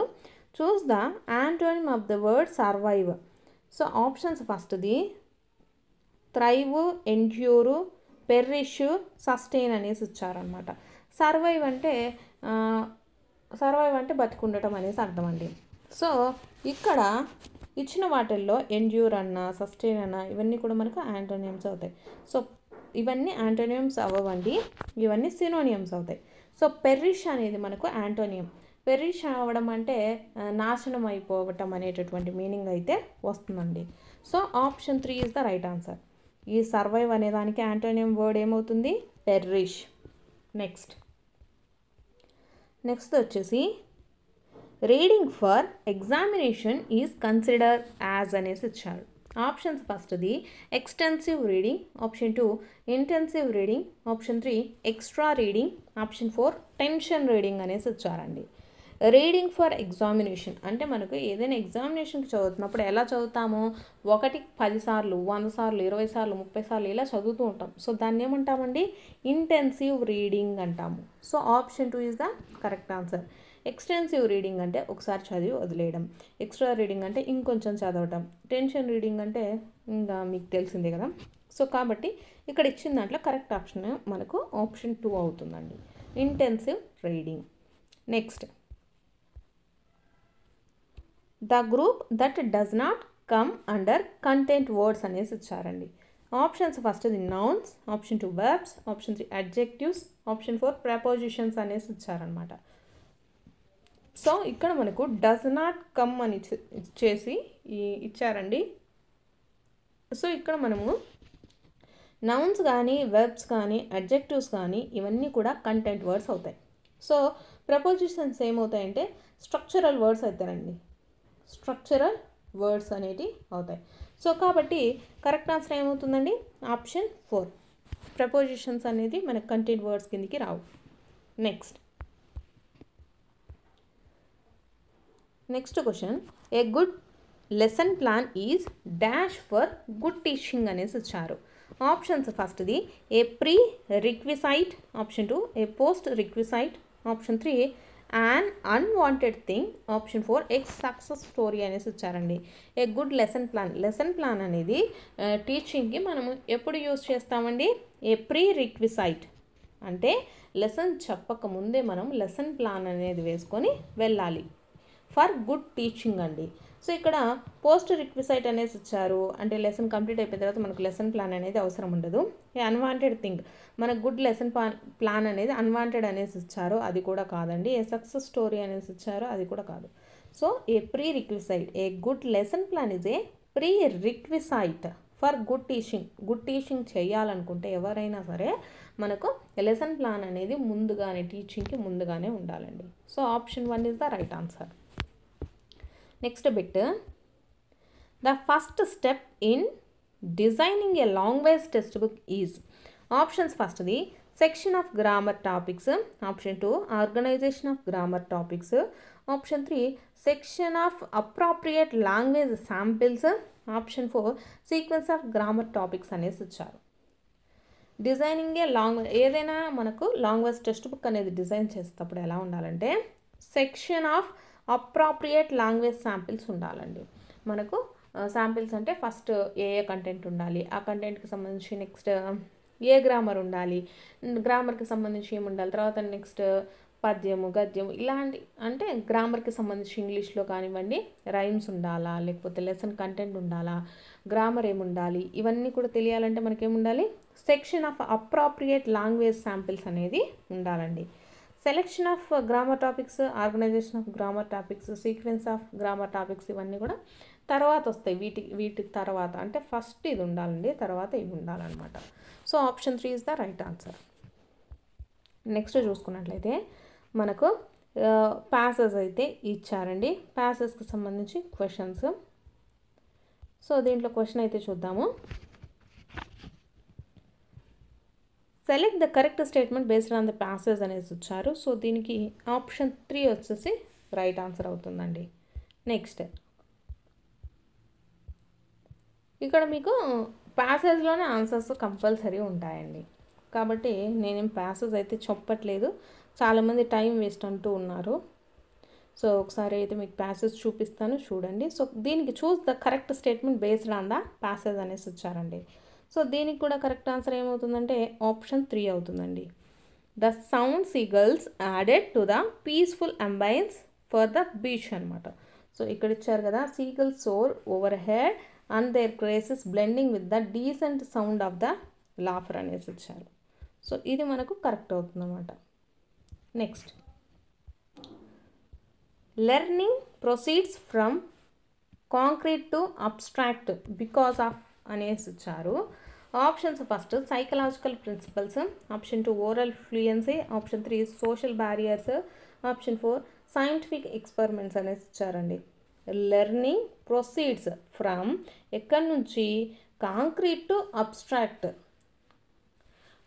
Choose the antonym of the word survive. So options ఫస్ట్ది thrive, endure, perish, sustain అనేసి ఇచ్చారనమాట. Survive అంటే బతికుండటం అనేసి అర్థం అండి. సో ఇక్కడ ఇచ్చిన వాటిల్లో ఎండ్యూర్ అన్న, సస్టైన్ అన్న ఇవన్నీ కూడా మనకు యాంటోనియమ్స్ అవుతాయి. సో ఇవన్నీ యాంటోనియమ్స్ అవ్వండి, ఇవన్నీ సినోనియమ్స్ అవుతాయి. సో పెరిష్ అనేది మనకు యాంటోనియం. పెరిష్ అవ్వడం అంటే నాశనం అయిపోవటం అనేటటువంటి మీనింగ్ అయితే వస్తుందండి. So option 3 is the right answer. ఈ సర్వైవ్ అనే దానికి యాంటోనియం వర్డ్ ఏమవుతుంది? పెరిష్. నెక్స్ట్ వచ్చేసి reading for examination is consider as అనేసి ఇచ్చారు. ఆప్షన్స్ ఫస్ట్ది extensive reading, option 2 intensive reading, option 3 extra reading, option 4 tension reading అనేసి ఇచ్చారండి. రీడింగ్ ఫర్ ఎగ్జామినేషన్ అంటే మనకు ఏదైనా ఎగ్జామినేషన్కి చదువుతున్నప్పుడు ఎలా చదువుతాము? 10 సార్లు, 100 సార్లు, 20 సార్లు, 30 సార్లు ఇలా చదువుతూ ఉంటాం. సో దాన్ని ఏమంటామండి? ఇంటెన్సివ్ రీడింగ్ అంటాము. So option 2 is the correct answer. Extensive reading అంటే ఒకసారి చదివి వదిలేయడం, ఎక్స్ట్రా రీడింగ్ అంటే ఇంకొంచెం చదవటం, టెన్షన్ రీడింగ్ అంటే ఇంకా మీకు తెలిసిందే కదా. సో కాబట్టి ఇక్కడ ఇచ్చిన దాంట్లో కరెక్ట్ ఆప్షన్ మనకు ఆప్షన్ 2 అవుతుందండి, intensive reading. Next the group that does not come under content words అనేసి ఇచ్చారండి. ఆప్షన్స్ ఫస్ట్ది nouns, option 2 verbs, option 3 adjectives, option 4 prepositions అనేసి ఇచ్చారనమాట. సో ఇక్కడ మనకు డస్ నాట్ కమ్ అని చేసి ఇచ్చారండి. సో ఇక్కడ మనము నౌన్స్ కానీ వెర్బ్స్ కానీ అడ్జెక్టివ్స్ కానీ ఇవన్నీ కూడా కంటెంట్ వర్డ్స్ అవుతాయి. సో ప్రపోజిషన్స్ ఏమవుతాయంటే స్ట్రక్చరల్ వర్డ్స్ అవుతాయండి, స్ట్రక్చరల్ వర్డ్స్ అనేవి అవుతాయి. సో కాబట్టి కరెక్ట్ ఆన్సర్ ఏమవుతుందండి? ఆప్షన్ 4. ప్రపోజిషన్స్ అనేది మనకు కంటెంట్ వర్డ్స్ కిందకి రావు. Next question, a good lesson plan is dash for good teaching అనేసి ఇచ్చారు. ఆప్షన్స్ ఫస్ట్ది a prerequisite, option 2 a post requisite, option 3 an unwanted thing, option 4 a success story అనేసి ఇచ్చారండి. ఏ good lesson plan అనేది టీచింగ్కి మనము ఎప్పుడు యూజ్ చేస్తామండి? ఏ pre రిక్విసైట్ అంటే లెసన్ చెప్పకముందే మనం లెసన్ ప్లాన్ అనేది వేసుకొని వెళ్ళాలి ఫర్ గుడ్ టీచింగ్ అండి. సో ఇక్కడ పోస్ట్ రిక్విసైట్ అనేసి ఇచ్చారు అంటే లెసన్ కంప్లీట్ అయిపోయిన తర్వాత మనకు లెసన్ ప్లాన్ అనేది అవసరం ఉండదు. అన్వాంటెడ్ థింగ్ మనకు గుడ్ లెసన్ ప్లాన్ అనేది అన్వాంటెడ్ అనేసి ఇచ్చారు, అది కూడా కాదండి. ఏ సక్సెస్ స్టోరీ అనేసి ఇచ్చారు, అది కూడా కాదు. So a prerequisite, a good lesson plan is a prerequisite for good teaching చేయాలనుకుంటే ఎవరైనా సరే మనకు లెసన్ ప్లాన్ అనేది ముందుగానే టీచింగ్కి ముందుగానే ఉండాలండి. So option 1 is the right answer. Next bit, the first step in designing a language textbook is. Options ఫస్ట్ది section of grammar topics, option 2 organisation of grammar topics, option 3 section of appropriate language samples, option 4 sequence of grammar topics అనేసి ఇచ్చారు. Designing a ఏదైనా మనకు language textbook అనేది design చేసేటప్పుడు ఎలా ఉండాలంటే section of appropriate language samples ఉండాలండి. మనకు శాంపిల్స్ అంటే ఫస్ట్ ఏ కంటెంట్ ఉండాలి, ఆ కంటెంట్కి సంబంధించి నెక్స్ట్ ఏ గ్రామర్ ఉండాలి, గ్రామర్కి సంబంధించి ఏమి ఉండాలి, తర్వాత నెక్స్ట్ పద్యము గద్యము ఇలాంటి అంటే గ్రామర్కి సంబంధించి ఇంగ్లీష్లో కానివ్వండి రైమ్స్ ఉండాలా, లేకపోతే లెసన్ కంటెంట్ ఉండాలా, గ్రామర్ ఏముండాలి, ఇవన్నీ కూడా తెలియాలంటే మనకేముండాలి? Section of appropriate language samples అనేది ఉండాలండి. Selection of grammar topics, organisation of grammar topics, sequence of grammar topics ఇవన్నీ కూడా తర్వాత వస్తాయి. వీటి తర్వాత అంటే ఫస్ట్ ఇది ఉండాలండి, తర్వాత ఇవి ఉండాలన్నమాట. So option 3 is the right answer. Next చూసుకున్నట్లయితే మనకు ప్యాసెస్ అయితే ఇచ్చారండి. ప్యాసెస్కి సంబంధించి క్వశ్చన్స్. సో దీంట్లో క్వశ్చన్ అయితే చూద్దాము. Select the correct statement based on the passage అనేసి ఇచ్చారు. సో దీనికి ఆప్షన్ 3 వచ్చేసి రైట్ ఆన్సర్ అవుతుందండి. నెక్స్ట్ ఇక్కడ మీకు ప్యాసేజ్లోనే ఆన్సర్స్ కంపల్సరీ ఉంటాయండి, కాబట్టి నేనేం ప్యాసేజ్ అయితే చెప్పట్లేదు. చాలామంది టైం వేస్ట్ అంటూ ఉన్నారు. సో ఒకసారి అయితే మీకు ప్యాసేజ్ చూపిస్తాను, చూడండి. సో దీనికి చూస్ the correct statement based on the passage అనేసి ఇచ్చారండి. సో దీనికి కూడా కరెక్ట్ ఆన్సర్ ఏమవుతుందంటే ఆప్షన్ 3 అవుతుందండి. The sound seagulls added to the peaceful ambience for the beach అనమాట. సో ఇక్కడ ఇచ్చారు కదా, seagulls soar overhead and their cries blending with the decent sound of the laughter అనేసి ఇచ్చారు. సో ఇది మనకు కరెక్ట్ అవుతుందన్నమాట. Next, learning proceeds from concrete to abstract because of అనేసి ఇచ్చారు. Options first psychological principles, option 2 oral fluency, option 3 social barriers, option 4 scientific experiments అనేసి ఇచ్చారండి. Learning proceeds from ఎక్కడి నుంచి, కాంక్రీట్ టు అబ్స్ట్రాక్ట్.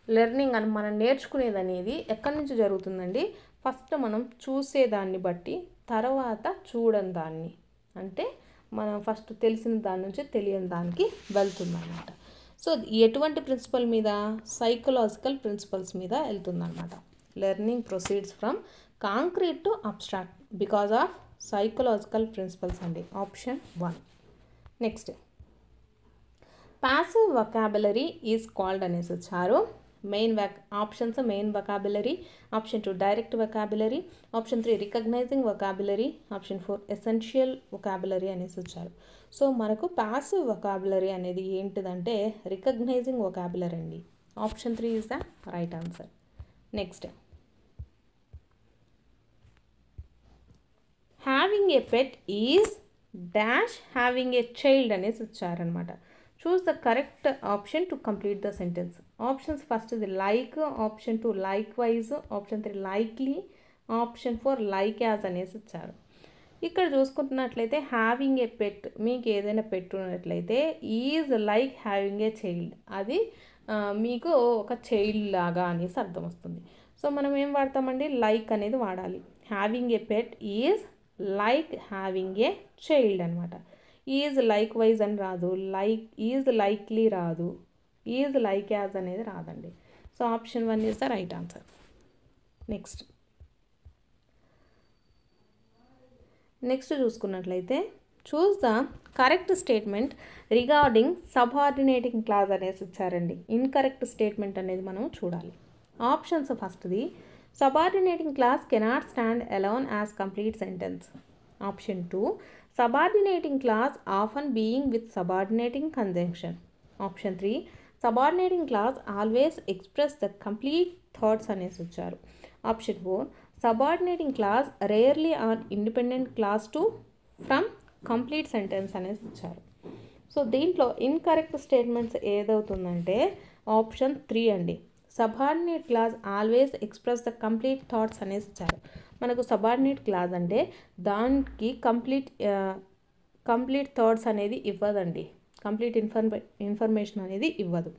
లెర్నింగ్ అని మనం నేర్చుకునేది అనేది ఎక్కడి నుంచి జరుగుతుందండి, ఫస్ట్ మనం చూసేదాన్ని బట్టి తర్వాత చూడని దాన్ని, అంటే మనం ఫస్ట్ తెలిసిన దాని నుంచి తెలియని దానికి వెళ్తుందన్నమాట. సో ఎటువంటి ప్రిన్సిపల్ మీద, సైకలాజికల్ ప్రిన్సిపల్స్ మీద వెళ్తుందన్నమాట. Learning proceeds from concrete to abstract because of psychological principles అండి, option 1. Next passive vocabulary is called అనేసి వచ్చారు. Options main vocabulary, option 2 direct vocabulary, option 3 recognising vocabulary, option 4 essential vocabulary అనేసి వచ్చారు. So మనకు passive vocabulary అనేది ఏంటిదంటే recognising vocabulary అండి. Option 3 is the right answer. Next having a pet is dash having a child అనేసి వచ్చారనమాట. Choose the correct option to complete the sentence. Options first ఇది like, option 2 likewise, option 3 likely, option 4 like as అనేసి ఇచ్చారు. ఇక్కడ చూసుకుంటున్నట్లయితే having a పెట్, మీకు ఏదైనా పెట్ ఉన్నట్లయితే is like having a child, అది మీకు ఒక చైల్డ్ లాగా అనేసి అర్థం వస్తుంది. సో మనం ఏం వాడతామండి, లైక్ అనేది వాడాలి. Having a pet is like having a child అనమాట. ఈజ్ లైక్ వైజ్ అని రాదు, లైక్ ఈజ్ లైక్లీ రాదు, ఈజ్ లైక్ యాజ్ అనేది రాదండి. So option 1 is the right answer. Next చూసుకున్నట్లయితే choose the correct statement regarding subordinating clause అనేసి ఇచ్చారండి. Incorrect statement అనేది మనం చూడాలి. ఆప్షన్స్ ఫస్ట్ది subordinating clause cannot stand alone as complete sentence. Option 2 subordinating clause often being with subordinating conjunction. Option 3 subordinating clause always express the complete thoughts అనేసి వచ్చారు. Option 4 subordinating clause rarely are independent clause to from complete sentence అనేసి వచ్చారు. So దీంట్లో incorrect statements ఏదవుతుందంటే option 3 అండి. Subordinate clause always express the complete thoughts అనేసి ఇచ్చారు. మనకు subordinate clause అంటే దానికి కంప్లీట్ థాట్స్ అనేది ఇవ్వదండి, కంప్లీట్ ఇన్ఫర్మేషన్ అనేది ఇవ్వదు.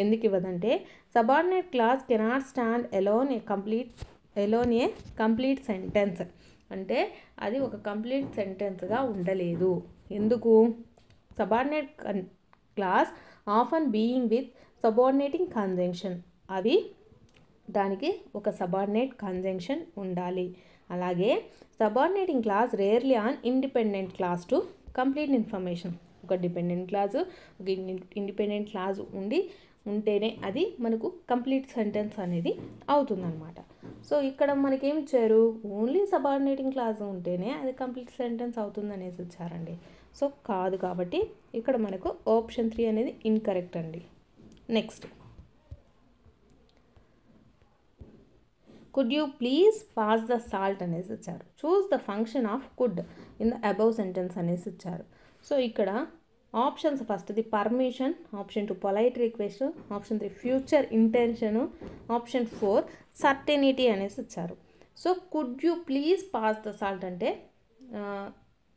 ఎందుకు ఇవ్వదంటే subordinate clause cannot stand alone a complete sentence, అంటే అది ఒక కంప్లీట్ సెంటెన్స్గా ఉండలేదు. ఎందుకు, subordinate clause often being with subordinating conjunction, అది దానికి ఒక సబార్డినేట్ కంజంక్షన్ ఉండాలి. అలాగే subordinating clause rarely on independent clause to complete information, ఒక డిపెండెంట్ క్లాజు ఒక ఇండిపెండెంట్ క్లాజ్ ఉంటేనే అది మనకు కంప్లీట్ సెంటెన్స్ అనేది అవుతుందన్నమాట. సో ఇక్కడ మనకేమి ఇచ్చారు, ఓన్లీ సబార్డినేటింగ్ క్లాజ్ ఉంటేనే అది కంప్లీట్ సెంటెన్స్ అవుతుంది అనేసి ఇచ్చారండి. సో కాదు, కాబట్టి ఇక్కడ మనకు ఆప్షన్ 3 అనేది ఇన్కరెక్ట్ అండి. Next could you please pass the salt అనేసి ఇచ్చారు. Choose the function of could in the above sentence అనేసి ఇచ్చారు. సో ఇక్కడ ఆప్షన్స్ ఫస్ట్ది permission, option 2 polite request, option 3 future intention, option 4 certainty అనేసి ఇచ్చారు. So could you please pass the salt అంటే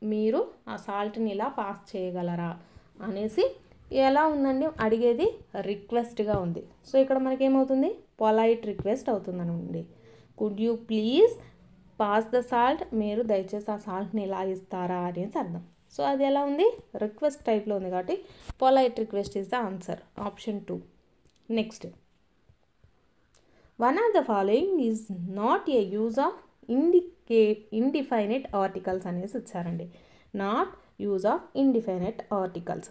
మీరు ఆ సాల్ట్ని ఇలా పాస్ చేయగలరా అనేసి ఎలా ఉందండి, అడిగేది రిక్వెస్ట్గా ఉంది. సో ఇక్కడ మనకేమవుతుంది, పొలైట్ రిక్వెస్ట్ అవుతుందనండి. Could you please pass the salt, మీరు దయచేసి ఆ సాల్ట్ని ఇలా ఇస్తారా అనేసి అర్థం. సో అది ఎలా ఉంది, రిక్వెస్ట్ టైప్లో ఉంది, కాబట్టి polite request is the answer, option 2. Next one of the following is not a use of indefinite articles అనేసి వచ్చారండి. Not use of indefinite articles.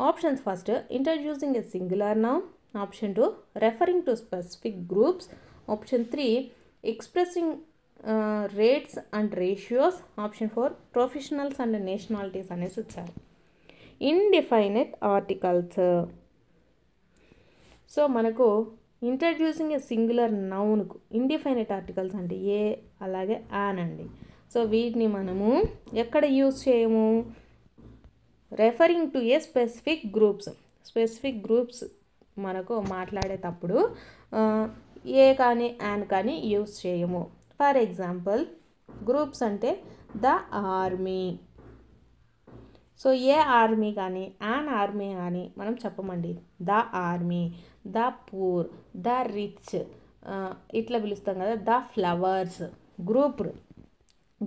Options first introducing a singular noun, option 2 referring to specific groups, option 3 expressing rates and ratios, option 4 professionals and nationalities అనేసి వచ్చారు. Indefinite articles. So మనకు introducing a singular నౌన్కు indefinite articles అంటే a అలాగే an అండి. So వీటిని మనము ఎక్కడ యూజ్ చేయము, referring to a specific groups మనకు మాట్లాడేటప్పుడు ఏ కానీ యాన్ కానీ యూస్ చేయము. ఫర్ ఎగ్జాంపుల్ గ్రూప్స్ అంటే the army. So a army కానీ యాన్ ఆర్మీ కానీ మనం చెప్పమండి. The army, the poor, the rich ఇట్లా పిలుస్తాం కదా. The flowers.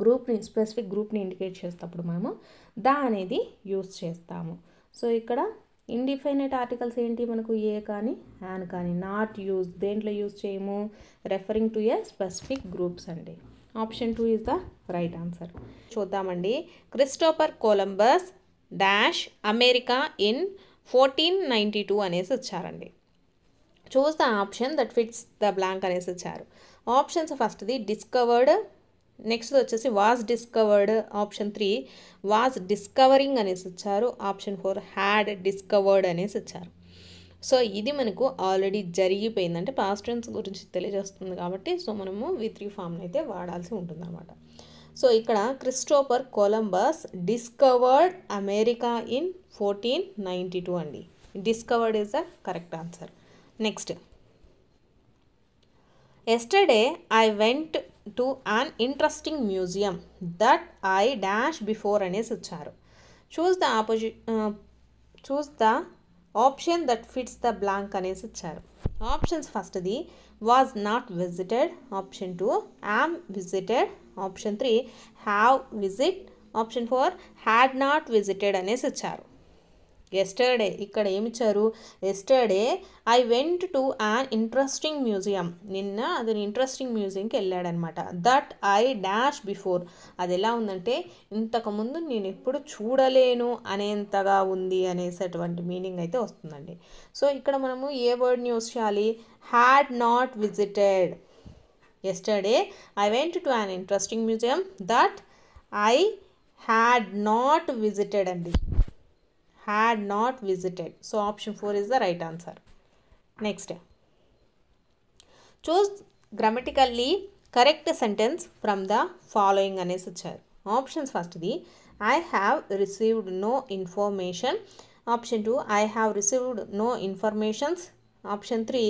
గ్రూప్ని స్పెసిఫిక్ గ్రూప్ని ఇండికేట్ చేసేటప్పుడు మనము ద అనేది యూస్ చేస్తాము. సో ఇక్కడ ఇండిఫైనైట్ ఆర్టికల్స్ ఏంటి మనకు ఏ కానీ యాన్ కానీ నాట్ యూజ్, దేంట్లో యూజ్ చేయము, referring to a specific groups అండి. Option 2 is the right answer. చూద్దామండి. Christopher Columbus dash America in 1492 అనేసి వచ్చారండి. Choose the option that fits the blank అనేసి వచ్చారు. ఆప్షన్స్ ఫస్ట్ది డిస్కవర్డ్, నెక్స్ట్ వచ్చేసి was discovered, option 3 was discovering అనేసి వచ్చారు, ఆప్షన్ 4 హ్యాడ్ డిస్కవర్డ్ అనేసి వచ్చారు. సో ఇది మనకు ఆల్రెడీ జరిగిపోయింది, అంటే పాస్ట్ టెన్స్ గురించి తెలియజేస్తుంది కాబట్టి సో మనము V3 ఫామ్ని అయితే వాడాల్సి ఉంటుందన్నమాట. సో ఇక్కడ Christopher Columbus discovered America in 1492 అండి. Discovered is the correct answer. Next, yesterday I went to an interesting museum that I dash before అనేసి వచ్చారు. Choose the option that fits the blank అనేసి ఇచ్చారు. ఆప్షన్స్ ఫస్ట్ది was not visited, option 2 am visited, option 3 have visit, option 4 had not visited అనేసి ఇచ్చారు. Yesterday ఇక్కడ ఏమిచ్చారు, yesterday I went to an interesting museum, నిన్న అది ఇంట్రెస్టింగ్ మ్యూజియంకి వెళ్ళాడనమాట. దట్ ఐ డాష్ బిఫోర్, అది ఎలా ఉందంటే ఇంతకుముందు నేను ఎప్పుడు చూడలేను అనేంతగా ఉంది అనేసేటువంటి మీనింగ్ అయితే వస్తుందండి. సో ఇక్కడ మనము ఏ వర్డ్ని యూస్ చేయాలి, had not visited. Yesterday I went to an interesting museum that I had not visited అండి. had not visited. So option 4 is the right answer. Next, choose grammatically correct sentence from the following అనేసి వచ్చారు. Options ఫస్ట్ది I have received no information, option 2 I have received no informations, option 3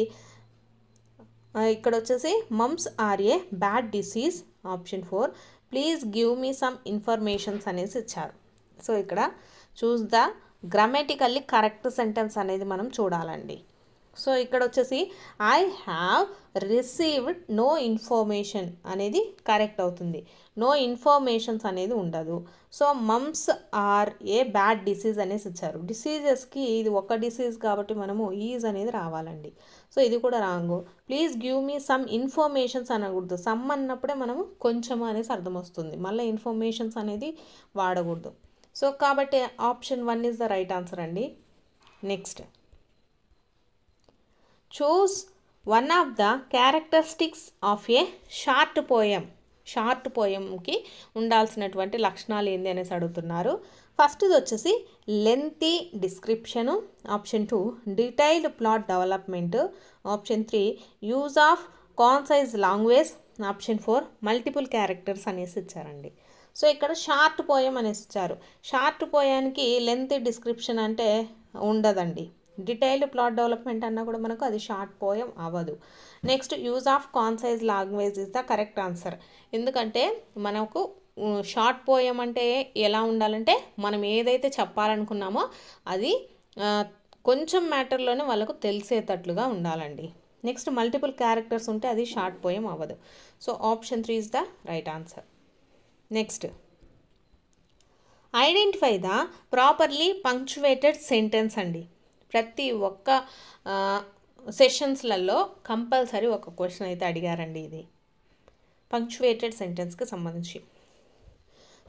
ఇక్కడ వచ్చేసి mums are a bad disease, option 4 please give me some informations అనేసి ఇచ్చారు. So ఇక్కడ choose the grammatically correct sentence అనేది మనం చూడాలండి. సో ఇక్కడ వచ్చేసి I have received no information అనేది కరెక్ట్ అవుతుంది. నో ఇన్ఫర్మేషన్స్ అనేది ఉండదు. So mums are a bad disease అనేసి ఇచ్చారు. డిసీజెస్కి ఇది ఒక డిసీజ్ కాబట్టి మనము ఈజ్ అనేది రావాలండి. సో ఇది కూడా wrong. Please give me some informations అనకూడదు. సమ్ అన్నప్పుడే మనము కొంచెం అనేసి అర్థం వస్తుంది, మళ్ళీ ఇన్ఫర్మేషన్స్ అనేది వాడకూడదు. సో కాబట్టి option 1 is the right answer అండి. Next, choose one of the characteristics of a short poem. Short పోయంకి ఉండాల్సినటువంటి లక్షణాలు ఏంది అనేసి అడుగుతున్నారు. ఫస్ట్ది వచ్చేసి lengthy description, option 2 detailed plot development, option 3 use of concise language, option 4 multiple characters అనేసి ఇచ్చారండి. సో ఇక్కడ షార్ట్ పోయం అనేసి ఇచ్చారు. షార్ట్ పోయానికి లెంత్ డిస్క్రిప్షన్ అంటే ఉండదండి. డీటెయిల్డ్ ప్లాట్ డెవలప్మెంట్ అన్నా కూడా మనకు అది షార్ట్ పోయం అవ్వదు. Next, use of concise language is the correct answer. ఎందుకంటే మనకు షార్ట్ పోయం అంటే ఎలా ఉండాలంటే మనం ఏదైతే చెప్పాలనుకున్నామో అది కొంచెం మ్యాటర్లోనే వాళ్ళకు తెలిసేటట్లుగా ఉండాలండి. నెక్స్ట్, మల్టిపుల్ క్యారెక్టర్స్ ఉంటే అది షార్ట్ పోయం అవ్వదు. So option 3 is the right answer. Next, identify the properly punctuated sentence అండి. ప్రతి ఒక్క సెషన్స్లలో కంపల్సరీ ఒక క్వశ్చన్ అయితే అడిగారండి ఇది పంక్చువేటెడ్ సెంటెన్స్కి సంబంధించి.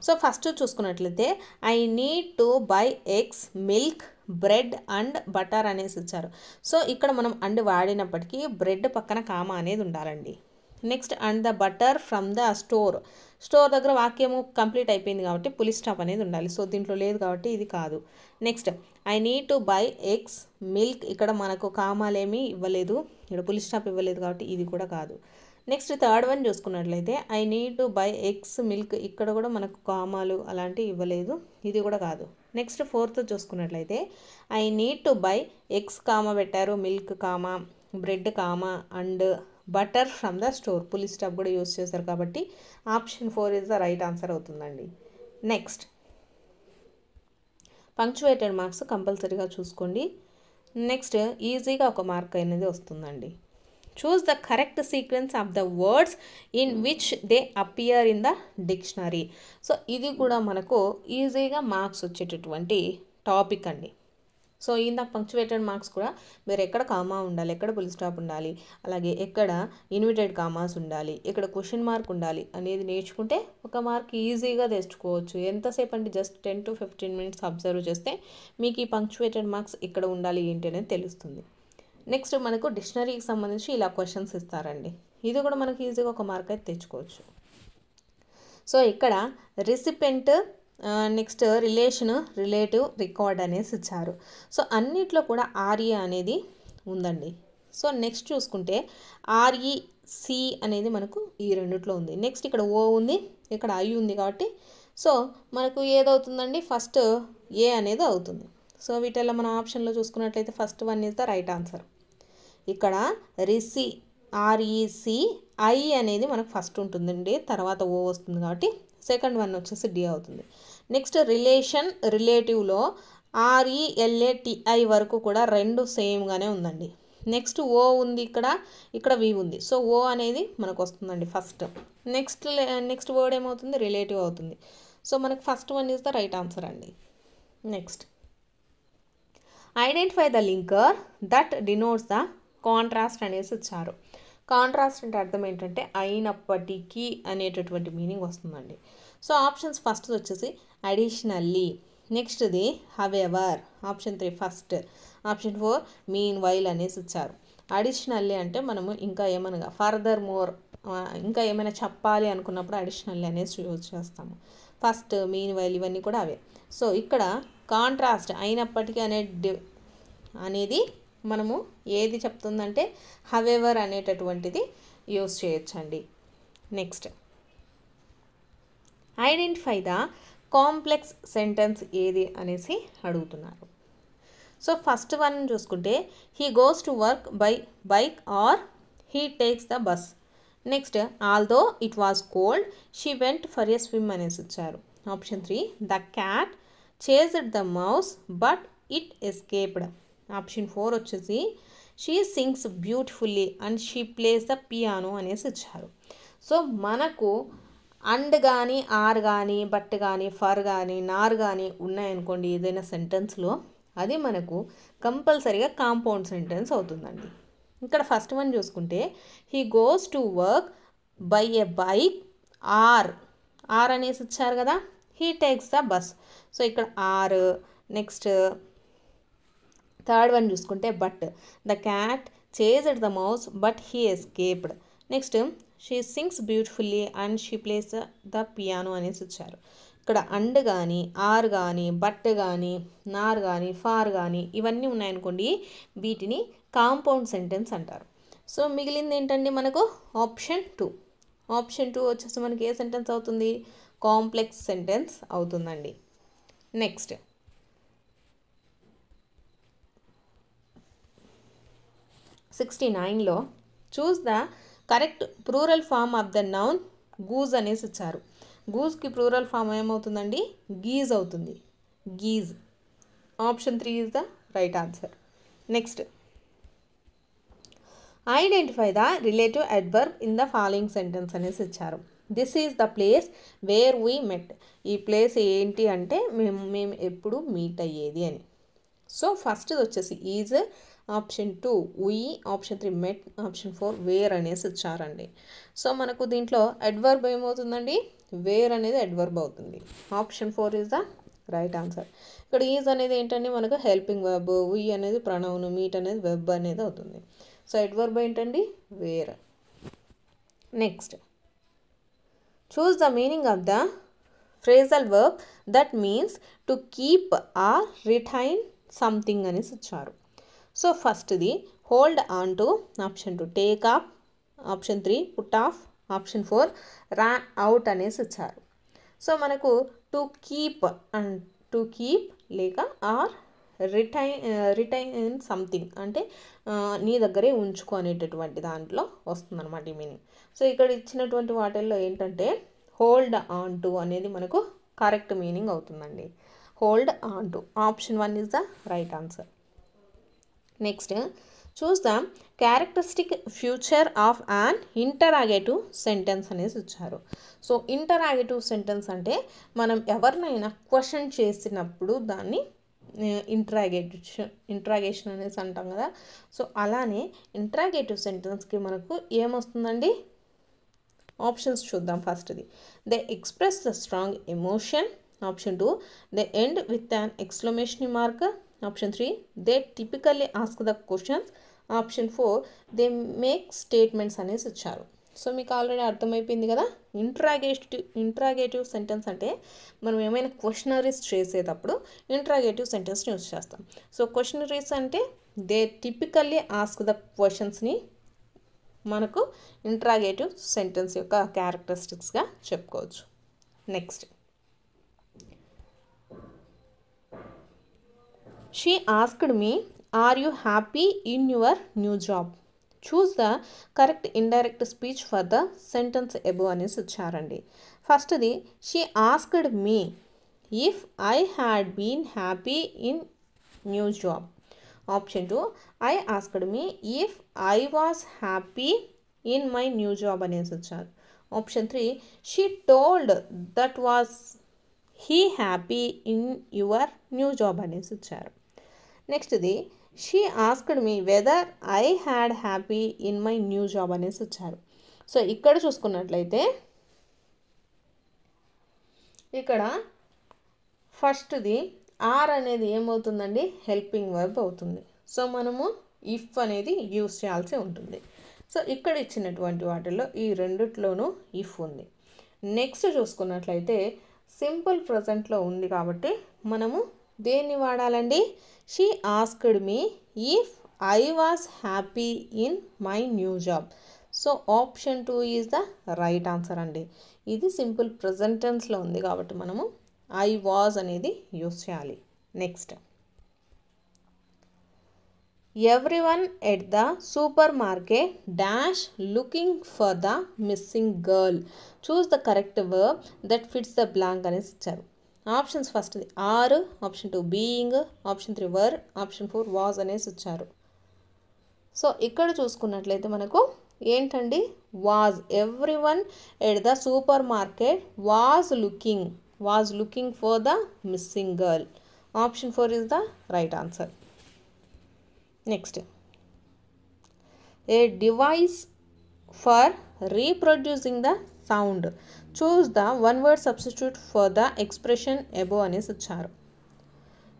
సో ఫస్ట్ చూసుకున్నట్లయితే I need to buy eggs, milk, bread and butter అనేసి ఇచ్చారు. సో ఇక్కడ మనం అండ్ వాడినప్పటికీ బ్రెడ్ పక్కన కామా అనేది ఉండాలండి. Next, and the butter from the store దగ్గర వాక్యము కంప్లీట్ అయిపోయింది కాబట్టి పులి స్టాప్ అనేది ఉండాలి. సో దీంట్లో లేదు కాబట్టి ఇది కాదు. Next, I need to buy eggs, milk, ఇక్కడ మనకు కామాలేమీ ఇవ్వలేదు, ఇక్కడ పులి స్టాప్ ఇవ్వలేదు కాబట్టి ఇది కూడా కాదు. నెక్స్ట్, థర్డ్ వన్ చూసుకున్నట్లయితే I need to buy eggs, milk, ఇక్కడ కూడా మనకు కామాలు అలాంటివి ఇవ్వలేదు, ఇది కూడా కాదు. నెక్స్ట్ ఫోర్త్ చూసుకున్నట్లయితే I need to buy eggs comma పెట్టారు, milk comma, bread comma and butter from the store. Full stop కూడా యూస్ చేశారు కాబట్టి option 4 is the right answer అవుతుందండి. నెక్స్ట్ పంక్చువేటెడ్ మార్క్స్ కంపల్సరీగా చూసుకోండి. నెక్స్ట్ ఈజీగా ఒక మార్క్ అనేది వస్తుందండి. Choose the correct sequence of the words in which they appear in the dictionary. So ఇది కూడా మనకు ఈజీగా మార్క్స్ వచ్చేటటువంటి టాపిక్ అండి. సో ఇందాక పంక్చువేటెడ్ మార్క్స్ కూడా మీరు ఎక్కడ కామా ఉండాలి, ఎక్కడ ఫుల్ స్టాప్ ఉండాలి, అలాగే ఎక్కడ ఇన్వర్టెడ్ కామాస్ ఉండాలి, ఎక్కడ క్వశ్చన్ మార్క్ ఉండాలి అనేది నేర్చుకుంటే ఒక మార్క్ ఈజీగా తెచ్చుకోవచ్చు. ఎంతసేపు అంటే జస్ట్ 10 to 15 minutes అబ్జర్వ్ చేస్తే మీకు ఈ పంక్చువేటెడ్ మార్క్స్ ఇక్కడ ఉండాలి ఏంటి అనేది తెలుస్తుంది. నెక్స్ట్ మనకు డిక్షనరీకి సంబంధించి ఇలా క్వశ్చన్స్ ఇస్తారండి. ఇది కూడా మనకు ఈజీగా ఒక మార్క్ అయితే తెచ్చుకోవచ్చు. సో ఇక్కడ recipient, next relation, relative, record అనేసి ఇచ్చారు. సో అన్నిట్లో కూడా ఆర్ఏ అనేది ఉందండి. సో నెక్స్ట్ చూసుకుంటే ఆర్ఈసి అనేది మనకు ఈ రెండిట్లో ఉంది. నెక్స్ట్ ఇక్కడ ఓ ఉంది, ఇక్కడ ఐ ఉంది కాబట్టి సో మనకు ఏదవుతుందండి, ఫస్ట్ ఏ అనేది అవుతుంది. సో వీటిల్లో మన ఆప్షన్లో చూసుకున్నట్లయితే first one is the right answer. ఇక్కడ రిసి, ఆర్ఈసి, ఐ అనేది మనకు ఫస్ట్ ఉంటుందండి, తర్వాత ఓ వస్తుంది కాబట్టి సెకండ్ వన్ వచ్చేసి డి అవుతుంది. నెక్స్ట్ రిలేషన్, రిలేటివ్లో ఆర్ఈఎల్ఏటిఐ వరకు కూడా రెండు సేమ్గానే ఉందండి. నెక్స్ట్ ఓ ఉంది, ఇక్కడ వి ఉంది. సో ఓ అనేది మనకు వస్తుందండి ఫస్ట్. నెక్స్ట్ వర్డ్ ఏమవుతుంది, రిలేటివ్ అవుతుంది. సో మనకు first one is the right answer అండి. Next identify the linker that denotes the contrast అనేసి ఇచ్చారు. కాంట్రాస్ట్ అంటే అర్థం ఏంటంటే అయినప్పటికీ అనేటటువంటి మీనింగ్ వస్తుందండి. సో ఆప్షన్స్ ఫస్ట్ వచ్చేసి అడిషనల్లీ, నెక్స్ట్ది however, option 3 first, option 4 mean while అనేసి ఇచ్చారు. అడిషనల్లీ అంటే మనము ఇంకా ఏమనగా ఫర్దర్ మోర్, ఇంకా ఏమైనా చెప్పాలి అనుకున్నప్పుడు అడిషనల్లీ అనేసి యూజ్ చేస్తాము. ఫస్ట్, మీన్ వైల్ ఇవన్నీ కూడా అవే. సో ఇక్కడ కాంట్రాస్ట్ అయినప్పటికీ అనేది మనము ఏది చెప్తుందంటే హవెవర్ అనేటటువంటిది యూజ్ చేయొచ్చండి. Next identify the complex sentence ఏది అనేసి అడుగుతున్నారు. సో ఫస్ట్ వన్ చూసుకుంటే he goes to work by bike or he takes the bus. Next although it was cold she went for a swim అనేసి ఇచ్చారు. Option 3 the cat chased the mouse but it escaped. Option 4 వచ్చేసి she sings beautifully and she plays the piano అనేసి ఇచ్చారు. So మనకు and కానీ, are కానీ, but కానీ, for కానీ, నార్ కానీ ఉన్నాయనుకోండి ఏదైనా సెంటెన్స్లో, అది మనకు కంపల్సరీగా కాంపౌండ్ సెంటెన్స్ అవుతుందండి. ఇక్కడ ఫస్ట్ వన్ చూసుకుంటే he goes to work by a bike or అనేసి ఇచ్చారు కదా, he takes the bus. So ఇక్కడ ఆర్. నెక్స్ట్ థర్డ్ వన్ చూసుకుంటే but the cat chased the mouse but he escaped. Next she sings beautifully and she plays the piano అనేసి ఇచ్చారు. ఇక్కడ and కానీ, are కానీ, బట్ కానీ, నార్ కానీ, ఫార్ కానీ ఇవన్నీ ఉన్నాయనుకోండి వీటిని కాంపౌండ్ సెంటెన్స్ అంటారు. సో మిగిలింది ఏంటండి మనకు ఆప్షన్ 2. ఆప్షన్ 2 వచ్చేసి మనకి ఏ సెంటెన్స్ అవుతుంది, కాంప్లెక్స్ సెంటెన్స్ అవుతుందండి. నెక్స్ట్ 69లో choose the correct plural form of the noun goose అనేసి ఇచ్చారు. గూజ్కి ప్లూరల్ ఫామ్ ఏమవుతుందండి, గీజ్ అవుతుంది, geese. Option 3 is the right answer. Next identify the relative adverb in the following sentence అనేసి ఇచ్చారు. This is the place where we met. ఈ place ఏంటి అంటే మేము ఎప్పుడు మీట్ అయ్యేది అని. సో ఫస్ట్ వచ్చేసి is, option 2 we, option 3 met, option 4 wear అనేసి ఇచ్చారండి. సో మనకు దీంట్లో అడ్వర్బ్ ఏమవుతుందండి, వేర్ అనేది అడ్వర్బ్ అవుతుంది. Option 4 is the right answer. ఇక్కడ ఈజ్ అనేది ఏంటండి మనకు హెల్పింగ్ వెర్బ్, వీ అనేది ప్రొనౌన్, మీట్ అనేది వెర్బ్ అనేది అవుతుంది. సో అడ్వర్బ్ ఏంటండి, where. Next choose the meaning of the phrasal verb that means to keep or retain something అనేసి ఇచ్చారు. సో ఫస్ట్ది hold on to, option 2 take off, option 3 put off, option 4 run out అనేసి ఇచ్చారు. So మనకు to keep లేక are retain something అంటే నీ దగ్గరే ఉంచుకో అనేటటువంటి దాంట్లో వస్తుందన్నమాట ఈ మీనింగ్. సో ఇక్కడ ఇచ్చినటువంటి వాటిల్లో ఏంటంటే హోల్డ్ ఆన్ టు అనేది మనకు కరెక్ట్ మీనింగ్ అవుతుందండి. Hold on to, option 1 is the right answer. Next choose the characteristic future of an interrogative sentence అనేసి ఇచ్చారు. సో ఇంటరాగేటివ్ సెంటెన్స్ అంటే మనం ఎవరినైనా క్వశ్చన్ చేసినప్పుడు దాన్ని ఇంట్రాగేషన్ అనేసి అంటాం కదా. సో అలానే ఇంట్రాగేటివ్ సెంటెన్స్కి మనకు ఏమొస్తుందండి, ఆప్షన్స్ చూద్దాం. ఫస్ట్ది they express the strong emotion. Option 2 they end with an exclamation mark. Option 3 they typically ask the questions. Option 4 they make statements అనేసి ఇచ్చారు. సో మీకు ఆల్రెడీ అర్థమైపోయింది కదా, ఇంట్రాగేటివ్ సెంటెన్స్ అంటే మనం ఏమైనా క్వశ్చనరీస్ చేసేటప్పుడు ఇంట్రాగేటివ్ సెంటెన్స్ని యూజ్ చేస్తాం. సో క్వశ్చనరీస్ అంటే దే టిపికల్లీ ఆస్క్ ద క్వశ్చన్స్ని మనకు ఇంట్రాగేటివ్ సెంటెన్స్ యొక్క క్యారెక్టరిస్టిక్స్గా చెప్పుకోవచ్చు. Next she asked me are you happy in your new job. Choose the correct indirect speech for the sentence above అనేసి ఇచ్చారండి. ఫస్ట్ది she asked me if I had been happy in new job. Option 2 I asked me if I was happy in my new job అనేసి వచ్చారు. Option 3 she told that was he happy in your new job అనేసి వచ్చారు. నెక్స్ట్ది she asked me whether I had happy in my new job అనేసి వచ్చారు. So ఇక్కడ చూసుకున్నట్లయితే ఇక్కడ ఫస్ట్ది ఆర్ అనేది ఏమవుతుందండి, హెల్పింగ్ వర్బ్ అవుతుంది. సో మనము ఇఫ్ అనేది యూస్ చేయాల్సి ఉంటుంది. సో ఇక్కడ ఇచ్చినటువంటి వాటిల్లో ఈ రెండిట్లోనూ ఇఫ్ ఉంది. నెక్స్ట్ చూసుకున్నట్లయితే సింపుల్ ప్రజెంట్లో ఉంది కాబట్టి మనము దేన్ని వాడాలండి, she asked me if I was happy in my new job. So option 2 is the right answer అండి. ఇది సింపుల్ ప్రజెంట్ టెన్స్లో ఉంది కాబట్టి మనము ఐ వాజ్ అనేది యూస్ చేయాలి. Next everyone at the supermarket dash looking for the missing girl. Choose the correct verb that fits the blank అనేసి ఇచ్చారు. ఆప్షన్స్ ఫస్ట్ది are, option 2 being, option 3 were, option 4 was అనేసి ఇచ్చారు. So ఇక్కడ చూసుకున్నట్లయితే మనకు ఏంటండి, was. Everyone at the supermarket was looking for the missing girl. Option 4 is the right answer. Next a device for reproducing the sound. Choose the one word substitute for the expression above అనేసి వచ్చారు.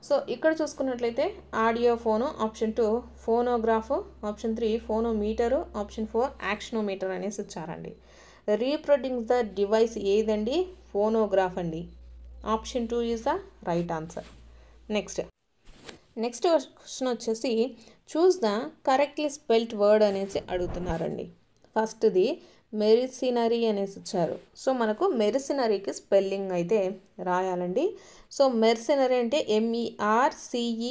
So ఇక్కడ చూసుకున్నట్లయితే audio phone, option 2 phonograph, option 3 phonometer, option 4 actinometer అనేసి వచ్చారండి. Reproducing the device ఏదండి, phonograph అండి. Option 2 is the right answer. Next question వచ్చేసి choose the correctly spelled word అనేసి అడుగుతున్నారండి. ఫస్ట్ది మెరిసినరీ అనేసి ఇచ్చారు. సో మనకు మెరిసినరీకి స్పెల్లింగ్ అయితే రాయాలండి. సో మెరిసినరీ అంటే MERCENARY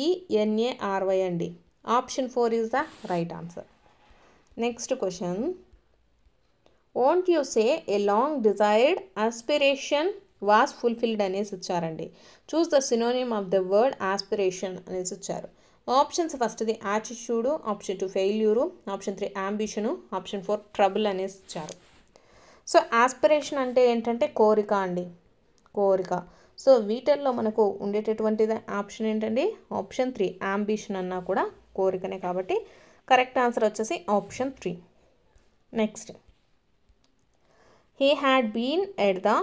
అండి. Option 4 is the right answer. Next question won't you say a long desired aspiration was fulfilled అనేసి ఇచ్చారండి. Choose the synonym of the word aspiration అనేసి ఇచ్చారు. ఆప్షన్స్ ఫస్ట్ది attitude, option 2 failure, option 3 ambition, option 4 trouble అనేసి ఇచ్చారు. So aspiration అంటే ఏంటంటే కోరిక అండి, కోరిక. సో వీటిల్లో మనకు ఉండేటటువంటిది ఆప్షన్ ఏంటండి, ఆప్షన్ 3 అంబిషన్ అన్నా కూడా కోరికనే కాబట్టి కరెక్ట్ ఆన్సర్ వచ్చేసి option 3. Next he had been at the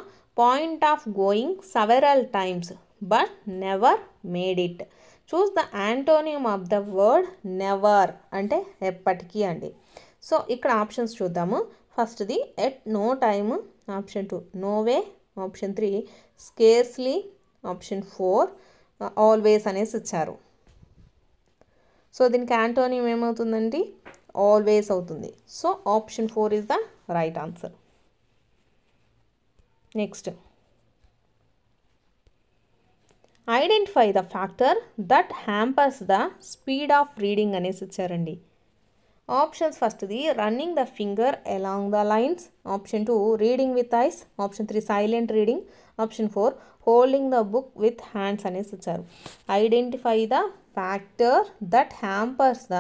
point of going several times but never made it. Choose the antonym of the word never అంటే ఎప్పటికీ అండి. సో ఇక్కడ ఆప్షన్స్ చూద్దాము. ఫస్ట్ది at no time, option 2 no way, option 3 scarcely, option 4 always అనేసి ఇచ్చారు. So దీనికి antonym ఏమవుతుందండి, ఆల్వేస్ అవుతుంది. So option 4 is the right answer. Next identify the factor that hampers the speed of reading అనేసి ఇచ్చారండి. ఆప్షన్స్ ఫస్ట్ది running the finger along the lines, option 2 reading with ice, option 3 silent reading, option 4 holding the book with hands అనేసి ఇచ్చారు. Identify the factor that hampers the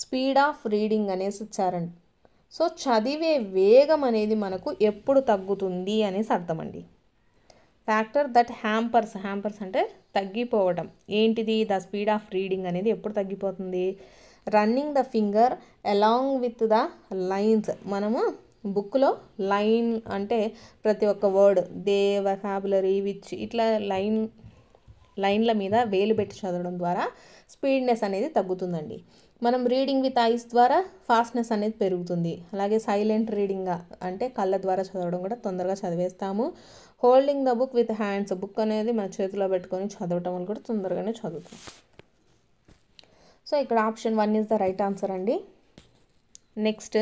speed of reading అనేసి ఇచ్చారండి. So చదివే వేగం అనేది మనకు ఎప్పుడు తగ్గుతుంది అనేసి అర్థమండి. ఫ్యాక్టర్ దట్ హ్యాంపర్స్ అంటే తగ్గిపోవడం. ఏంటిది? ద స్పీడ్ ఆఫ్ రీడింగ్ అనేది ఎప్పుడు తగ్గిపోతుంది? Running the finger along with the lines. మనము బుక్లో లైన్ అంటే ప్రతి ఒక్క వర్డ్, దే, వొకాబులరీ, విచ్, ఇట్లా లైన్ల మీద వేలు పెట్టి చదవడం ద్వారా స్పీడ్నెస్ అనేది తగ్గుతుందండి. మనం రీడింగ్ విత్ ఐస్ ద్వారా ఫాస్ట్నెస్ అనేది పెరుగుతుంది. అలాగే సైలెంట్ రీడింగ్ అంటే కళ్ళ ద్వారా చదవడం కూడా తొందరగా చదివేస్తాము. Holding the book with hands, book అనేది మన చేతిలో పెట్టుకొని చదవటం వల్ల కూడా తొందరగానే చదువుతాం. సో ఇక్కడ option 1 is the right answer అండి. Next,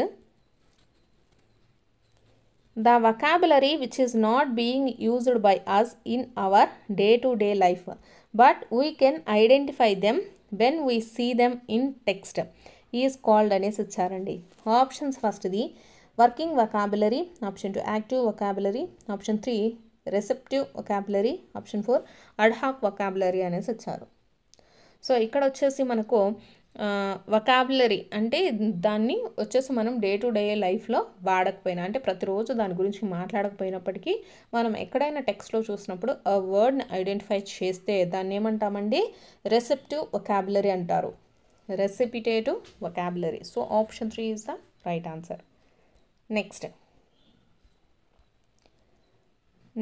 the vocabulary which is not being used by us in our day to day life but we can identify them when we see them in text is called అనేసి ఇచ్చారండి. Options ఫస్ట్ది working vocabulary, option 2 active vocabulary, option 3 receptive vocabulary, option 4 ad hoc vocabulary అనేసి ఇచ్చారు. So ఇక్కడ వచ్చేసి మనకు vocabulary అంటే దాన్ని వచ్చేసి మనం డే టు డే లైఫ్లో వాడకపోయినా, అంటే ప్రతిరోజు దాని గురించి మాట్లాడకపోయినప్పటికీ మనం ఎక్కడైనా టెక్స్ట్లో చూసినప్పుడు ఆ వర్డ్ని ఐడెంటిఫై చేస్తే దాన్ని ఏమంటామండి? రెసెప్టివ్ వొకాబులరీ అంటారు. Receptive vocabulary. So option 3 is the right answer.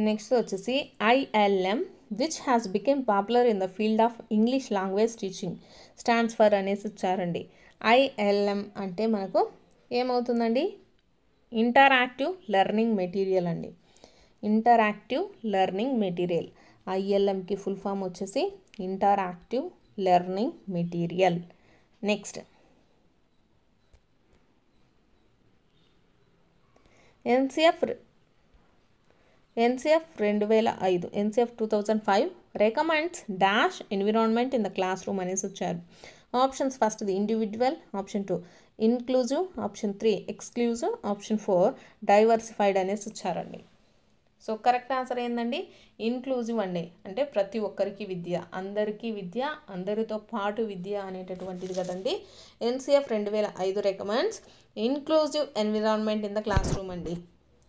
Next వచ్చేసి ILM which has become popular in the field of English language teaching stands for అనేసి ఇచ్చారండి. ILM అంటే మనకు ఏమవుతుందండి? ఇంటరాక్టివ్ లెర్నింగ్ మెటీరియల్ అండి. Interactive learning material. ILMకి full form వచ్చేసి interactive learning material. Next, NCF 2005, NCF 2005 recommends dash environment in the classroom అనేసి వచ్చారు. ఆప్షన్స్ ఫస్ట్ది individual, option 2 inclusive, option 3 exclusive, option 4 diversified అనేసి వచ్చారండి. సో కరెక్ట్ ఆన్సర్ ఏంటండి? Inclusive అండి. అంటే ప్రతి ఒక్కరికి విద్య, అందరికీ విద్య, అందరితో పాటు విద్య అనేటటువంటిది కదండి. NCF 2005 recommends inclusive environment in the class room అండి.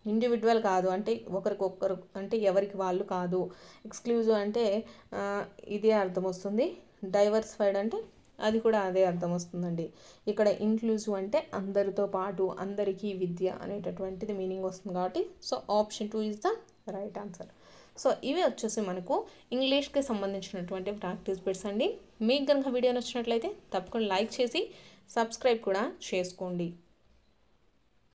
ఇండివిజువల్ కాదు, అంటే ఒకరికొకరు అంటే ఎవరికి వాళ్ళు కాదు. ఎక్స్క్లూజివ్ అంటే ఇదే అర్థం వస్తుంది. డైవర్సిఫైడ్ అంటే అది కూడా అదే అర్థం వస్తుందండి. ఇక్కడ ఇన్క్లూజివ్ అంటే అందరితో పాటు, అందరికీ విద్య అనేటటువంటిది మీనింగ్ వస్తుంది కాబట్టి so option 2 is the right answer. So ఇవి వచ్చేసి మనకు ఇంగ్లీష్కి సంబంధించినటువంటి ప్రాక్టీస్ బిట్స్ అండి. మీకు కనుక వీడియో నచ్చినట్లయితే తప్పకుండా లైక్ చేసి సబ్స్క్రైబ్ కూడా చేసుకోండి.